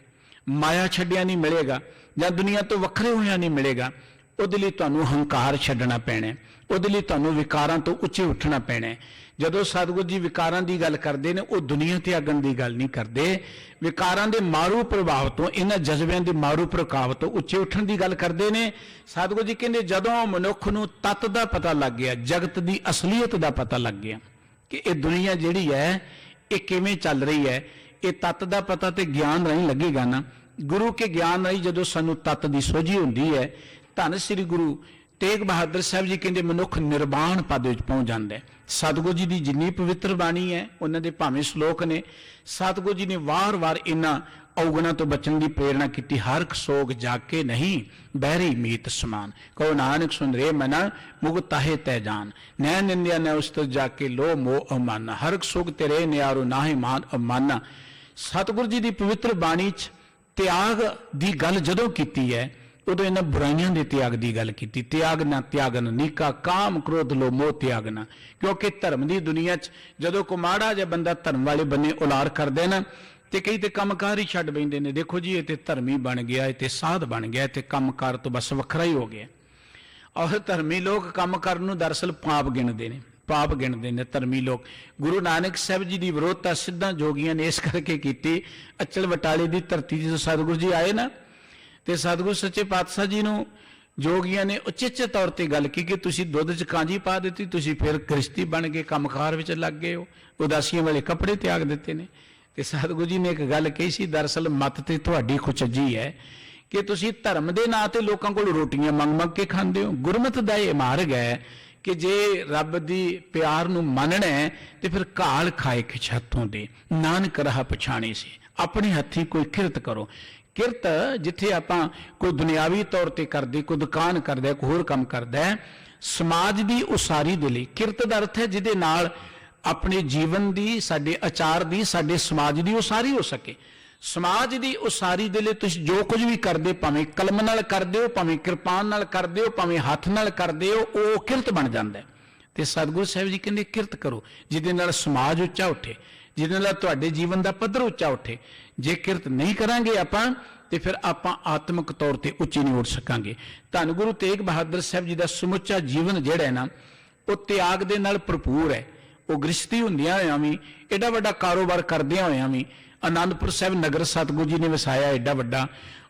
माया छड्डिया नहीं मिलेगा, जां दुनिया तो वखरे होया नहीं मिलेगा। उहदे लई तुहानूं हंकार छड्डना पैना है, उहदे लई तुहानूं विकारां तो उच्चे उठना पैना है। जदों सतगुरु जी विकारां दी गल करदे ने, वो दुनिया त्यागण दी गल नहीं करदे। विकारां दे मारू प्रभाव तो, इन्हां जज्बिਆਂ दे मारू प्रभाव तो उच्चे उठण दी गल करदे ने। सतगुरु जी कहंदे जदों मनुख नूं तत्त दा पता लग गया, जगत दी असलीयत दा पता लग गया कि ये दुनिया जिहड़ी है ये किवें चल रही है, ये तत्त दा पता ते ज्ञान राहीं लगेगा ना। गुरु के ज्ञान राहीं जदों सानूं तत्त दी सोझी हुंदी है, धन श्री गुरु तेग बहादुर साहब जी कहते मनुख निर्वाण पद विच पहुंच जाता है। सतगुरु जी की जिन्नी पवित्र बाणी है, उन्होंने भावें श्लोक ने, सतगुरु जी ने वार वार इन्हां अवगुणां तो बचन की प्रेरणा की। हरक सोग जाके नहीं बहरी मीत समान, कहो नानक सुन रे मना मुग ताहे तै जान, नैन निंदिया न उस्त जाके लो मोह अमाना, हरक सोग तेरे न्यारो नाहे मान अमाना। सतगुरु जी की पवित्र बाणी च त्याग की गल जदों की है, उदों इन्हां बुराइयां दे त्याग की गल की। त्याग ना त्यागन नीका, काम क्रोध लो मोह त्यागना। क्योंकि धर्म की दुनिया च जदों को माड़ा जिहा बंदा धर्म वाले बन्ने उलार करदे ना, ते कई ते कामकार ही छड्ड बैंदे ने। देखो जी ये ते धर्मी बन गया, ये ते साध बन गया, ते कामकार तो बस वखरा ही हो गया। और धर्मी लोग काम करन नूं दरअसल पाप गिणदे ने, पाप गिणदे ने धर्मी लोग। गुरु नानक साहब जी की विरोधता सिद्धां जोगियां ने इस करके की। अचल बटाले की धरती जो सतगुरु जी आए ना, तो सतगुरु सच्चे पातशाह जी नूं जोगियां ने उचेचे तौर पर गल की कि तुसीं दुध च कांजी पा दी, तुसीं फिर गृहस्थी बन गए, कामकार विच लग गए हो, उदासियां वाले कपड़े त्याग दिते ने। तो सतगुरु जी ने एक गल कही सी, दरअसल मत ते तुहाडी खुचजी है कि तुसीं धर्म के नां ते लोकां कोल रोटियां मंग मंग के खांदे हो। गुरमत दा इह मार्ग है कि जे रब दी प्यार नूं मनना है तो फिर घाल खाए खिछातों दे, नानक राह पछाणे से, अपने हत्थी कोई किरत करो। किरत जिथे आपां कोई दुनियावी तौर पर करदे, कोई दुकान करदा, कोई होर काम करदा, समाज की उसारी दे लई किरत दा अर्थ है जिहदे नाल अपने जीवन की, साडे आचार की, साडे समाज की उसारी हो सके। समाज की उसारी दे लई तुसीं जो कुछ भी करदे, भावें कलम नाल करदे हो, भावें किरपान नाल करदे हो, भावें हत्थ नाल करदे हो, वो किरत बन जांदा है। ते सतगुरु साहिब जी कहंदे किरत करो जिहदे नाल समाज उच्चा उठे, जिहदे नाल तुहाडे जीवन का पੱਧਰ उच्चा उठे। जे किरत नहीं करांगे आपां ते फिर आपां आत्मक तौर पर उच्चे नहीं उठ सकांगे। धन गुरु तेग बहादुर साहब जी का समुचा जीवन जिहड़ा है ना, वो त्याग दे नाल भरपूर है। वो गृहस्थी हुंदियां होइयां भी, एडा वड्डा कारोबार करदियां होइयां भी, आनंदपुर साहब नगर सतगुरु जी ने वसाया एडा वड्डा,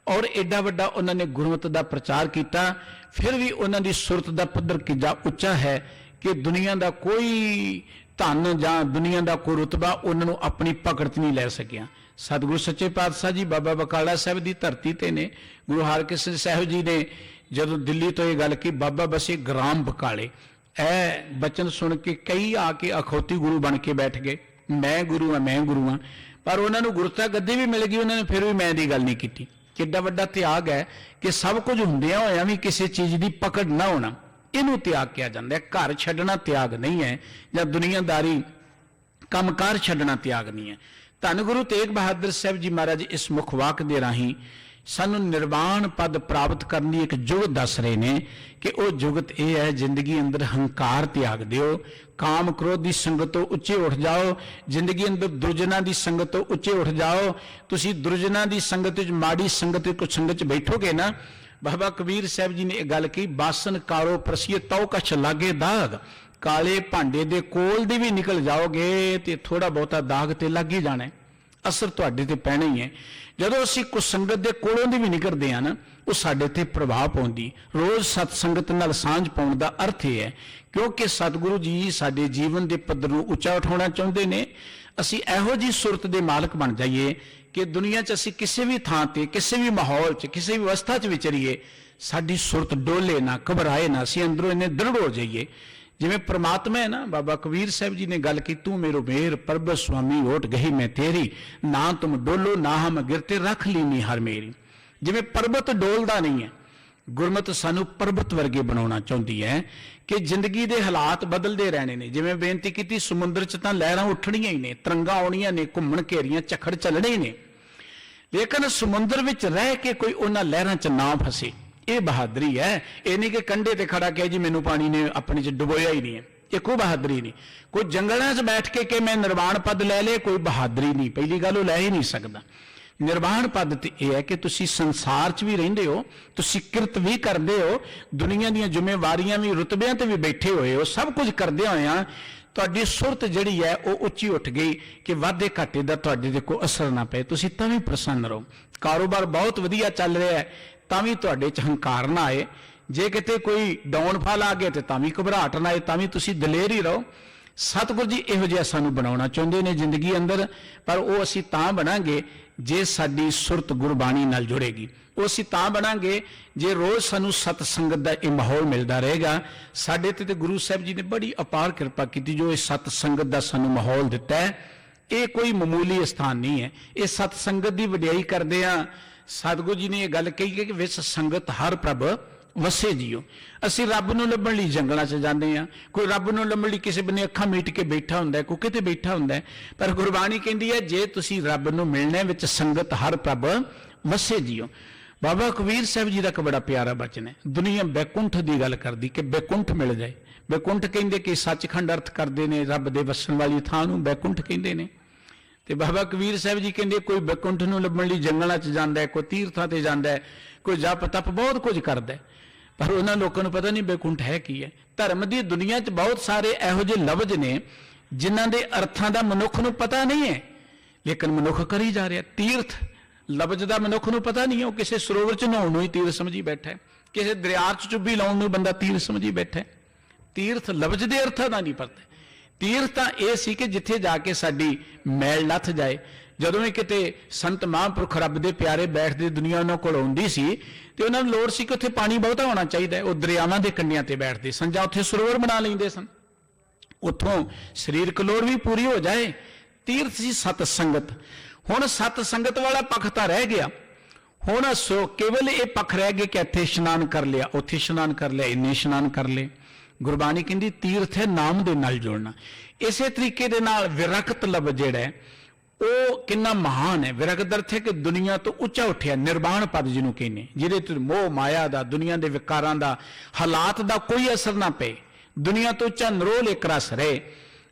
और एडा वड्डा उन्होंने गुरमत का प्रचार किया। फिर भी उन्होंने सुरत का पੱਧਰ किजा उच्चा है कि दुनिया का कोई धन जां दुनिया का कोई रुतबा उन्होंने अपनी पकड़ च नहीं लै सकिया। सतगुरु सच्चे पातशाह जी बाबा बकाला साहब की धरती ते ने, गुरु हरकृष्ण साहब जी ने जदों दिल्ली तो यह गल की, बाबा बसे ग्राम बकाले, ऐ बचन सुन के कई आके अखौती गुरु बन के बैठ गए, मैं गुरु हाँ, मैं गुरु हाँ। पर उन्होंने गुरता गद्दी भी मिल गई, उन्होंने फिर भी मैं की गल नहीं की। किड्डा वड्डा त्याग है कि सब कुछ हुंदियां होइयां भी किसी चीज़ की पकड़ ना होना, इनू त्याग किया जाता है। घर छड्डना त्याग नहीं है, या दुनियादारी कामकार छड्डना त्याग नहीं है। धन गुरु तेग बहादुर साहब जी महाराज इस मुख वाक दे राही सानू निर्वाण पद प्राप्त करने की एक जुगत दस रहे ने कि वह जुगत यह है, जिंदगी अंदर हंकार त्याग दिओ, काम क्रोध की संगत तो उच्चे उठ जाओ, जिंदगी अंदर दुर्जना की संगत तो उच्चे उठ जाओ। तुसी दुर्जना की संगत माड़ी संगत कुछ संगत बैठोगे ना, बाबा कबीर साहब जी ने एक गल की, बासन कालो प्रसीए तौ कछ लागे दाग, काले भांडे दे कोल दे भी निकल जाओगे तो थोड़ा बहुता दाग तो लग ही जाना है, असर तुहाडे ते पैना ही है। जदों असीं कुसंगत दे कोलों दी भी निकलते हैं ना, वो साडे ते प्रभाव पाउंदी। रोज़ सतसंगत नाल सांझ पाउण दा अर्थ यह है, क्योंकि सतगुरु जी साडे जीवन के पੱਧਰ नूं उच्चा उठाउणा चाहुंदे ने। असीं इहो जी सुरत दे मालक बन जाइए कि दुनिया च असीं किसी भी थां ते, किसी भी माहौल च, किसी भी अवस्था च विचरीए, साडी सुरत डोले ना, घबराए ना, असीं अंदरों इन्ने दृढ़ हो जाइए। जिवें परमात्मा है ना, बाबा कबीर साहब जी ने गल की, तू मेरो मेर परब स्वामी ओट गही मैं तेरी, ना तुम डोलो ना हम गिरते रख लीनी हर मेरी। जिवें पर्बत डोलदा नहीं है, गुरमत सानू पर्बत वर्गे बनाउणा चाहुंदी है कि जिंदगी के हालात बदलते रहने ने। जिवें बेनती की, समुद्र च तां लहरां उठणियां ही ने, तरंगां आउणियां ने, घुम्मण घेरियां झक्खड़ चलणे ही ने, लेकिन समुद्र विच रह के कोई उन्हां लहरां च ना फसे, ये बहादरी है। ये नहीं कि कंढे ते खड़ा कहे जी मैनू पानी ने अपने च डुबोया ही नहीं है, ये कोई बहादरी नहीं। कोई जंगलों च बैठ के कि मैं निर्वाण पद लै ले, कोई बहादरी नहीं। पहली गल वो लै ही नहीं सकता। निर्वाण पद तो यह है कि तुसी संसार च भी रहिंदे हो, तुसी किरत भी करते हो, दुनिया दी जिम्मेवारियां भी, रुतबियां ते भी बैठे हुए हो, सब कुछ करदे होया तुहाडी सुरत जिहड़ी है वो उच्ची उठ गई कि वाधे घाटे दा तुहाडे ते कोई असर ना पए, तुसी तां भी प्रसन्न रहो। कारोबार बहुत वधिया चल रहा है, तां भी तुहाडे च हंकार ना आए। जे किते कोई डाउनफॉल आ गया तो तां भी घबराहट ना आए, तां भी तुसी दलेर ही रहो। सतगुरु जी इहो जिहा सानू बनाउणा चाहुंदे ने जिंदगी अंदर, पर वो असीं तां बनांगे जे साडी सुरत गुरबाणी नाल जुड़ेगी। वो असीं तां बनांगे जे रोज़ सानू सतसंगत दा इह माहौल मिलदा रहेगा। साडे ते गुरु साहब जी ने बड़ी अपार कृपा की, जो इस सतसंगत दा सानू माहौल दिता है, ये कोई मामूली स्थान नहीं है। ये सतसंगत की वडियाई करदे आ। सतगुरु जी ने यह गल कही है कि विच संगत हर प्रभ वसे जियो। असीं रब नूं लभण लई जंगलां च जांदे आ, कोई रब नूं लभण लई किसी बन्ने अखां मीट के बैठा हुंदा है, कोई किते बैठा हुंदा है, पर गुरबाणी कहंदी है जे तुसीं रब नूं मिलना विच संगत हर प्रभ वसे जियो। बाबा कबीर साहब जी का एक बड़ा प्यारा बचन है। दुनिया बैकुंठ की गल करती कि बैकुंठ मिल जाए। बैकुंठ कहंदे कि सचखंड अर्थ करते हैं, रब दे वसन वाली थां नूं बैकुंठ कहंदे ने। ते बाबा कबीर साहब जी कहंदे कोई बैकुंठ नूं लभण लई जंगलां च जांदा है, कोई तीर्थां ते जांदा है, कोई जप तप बहुत कुछ करदा है, पर उन्होंने लोगों को पता नहीं बैकुंठ है की है। धर्म की दुनिया च बहुत सारे इहो ਜਿਹੇ लफ्ज ने जिन्हों के अर्थों का मनुख को पता नहीं है, लेकिन मनुख करी जा रहा। तीर्थ लफ्ज का मनुख को पता नहीं है, वो किसी सरोवर च नहाउण ही तीर्थ समझी बैठा है, किसी दरिया च चुब्बी लाउण बंदा तीर्थ समझी बैठा है। तीर्थ लफ्ज के अर्थों का नहीं पता। तीर्थ तो यह सी कि जिथे जाके साडी मैल लथ जाए। ਜਦੋਂ ਵੀ किते संत महापुरख रब के प्यारे बैठते दुनिया उन्होंने कोल आउंदी सी ते उन्हां नूं लोड़ सी कि उत्थे पानी बहुता होना चाहिए, वो दरियावां के कंढियां ते बैठते सन जां उत्थे सरोवर बना लैंदे सन, उत्थों शरीरक लोड़ भी पूरी हो जाए। तीर्थ सी सत संगत। हुण सत संगत वाला पक्ष तां रह गया, हुण सो केवल ये पक्ष रह गया कि इत्थे इशनान कर लिया, उत्थे इशनान कर लिया, इन्ने इशनान कर ले। गुरबाणी कहती तीर्थ है नाम दे नाल जोड़ना। इसे तरीके दे नाल विरक्त लफ्ज़ जिहड़ा है वो कितना महान है। विरक्त अर्थ है कि दुनिया तो उच्चा उठिया, निर्वाण पद जिन्हों कहने, जिहदे ते मोह माया दा, दुनिया के विकारां दा, हालात दा कोई असर ना पे, दुनिया तो उच्चा नरोल एक रस रहे।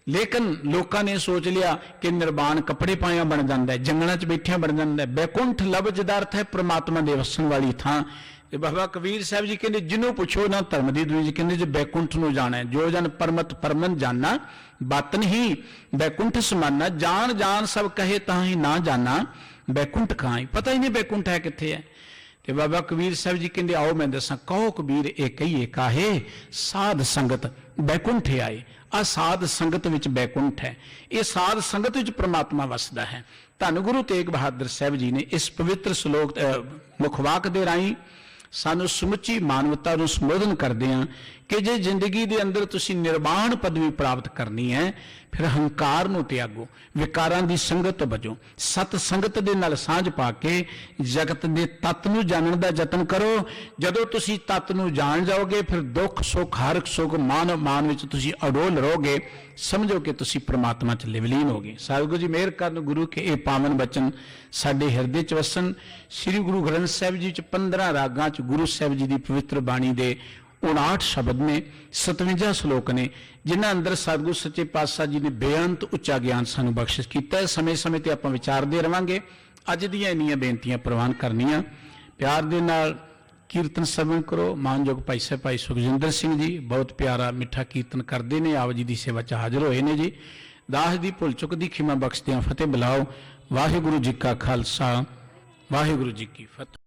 लेकिन लोगों ने सोच लिया कि निर्वाण कपड़े पाया बन जाता है, जंगलों च बैठिया बन जाता है। बैकुंठ लफ्ज़ दा अर्थ है परमात्मा दे वसन वाली थां। ते बाबा कबीर साहब जी कहते जिन्हों पुछो ना धर्म की दुनिया कहते जो बैकुंठ नूं जाना है, जो जन परमत परमन जाना बातन ही बैकुंठ समाना, जान जान सब कहे ताही ना जाना बैकुंठ कहाँ ही। पता ही नहीं बैकुंठ है कित्थे है। ते बाबा कबीर साहब जी कहते आओ मैं दसा, कहो कबीर ए कहिए काहे साध संगत बैकुंठ आए। आ साध संगत विच बैकुंठ है, ये साध संगत विच परमात्मा वसदा है। धन गुरु तेग बहादुर साहब जी ने इस पवित्र श्लोक मुखवाक दे राही सानू समुची मानवता नूं संबोधन करदे हां कि जे जिंदगी दे अंदर तुसीं निर्वाण पदवी प्राप्त करनी है, फिर हंकार नूं त्यागो, विकारां दी संगत बजो, सत संगत दे नाल सांझ पा के जगत दे तत्त नूं जानण दा यतन करो। जदों तुसीं तत्त नूं जाण जाओगे, फिर दुख सुख हर सुख मान मान विच तुसीं अडोल रहोगे। समझो कि तुसीं परमात्मा च विलीन होगे। सतगुरू जी मेहर करन, गुरु के ये पावन बचन साडे हिरदे च वसन। श्री गुरु ग्रंथ साहिब जी च 15 रागां च गुरु साहिब जी की पवित्र बाणी दे 59 शब्द ने, 57 श्लोक ने, जिन्हां अंदर सतगुरु सच्चे पातशाह जी ने बेअंत उच्चा ज्ञान सानू बख्शिश किया है। समय समय ते आपां विचारदे रहांगे। अज दीयां इन्नियां बेनतियां प्रवान करनियां। प्यार दे नाल कीर्तन श्रवण करो। मानयोग भाई साहब भाई सुखजिंदर सिंह जी बहुत प्यारा मिठा कीर्तन करते हैं, आप जी की सेवा च हाजिर होए ने जी। दास की भुल चुक की खिमा बख्शदियां फतेह बुलाओ। वाहिगुरू जी का खालसा, वाहिगुरू जी की फतेह।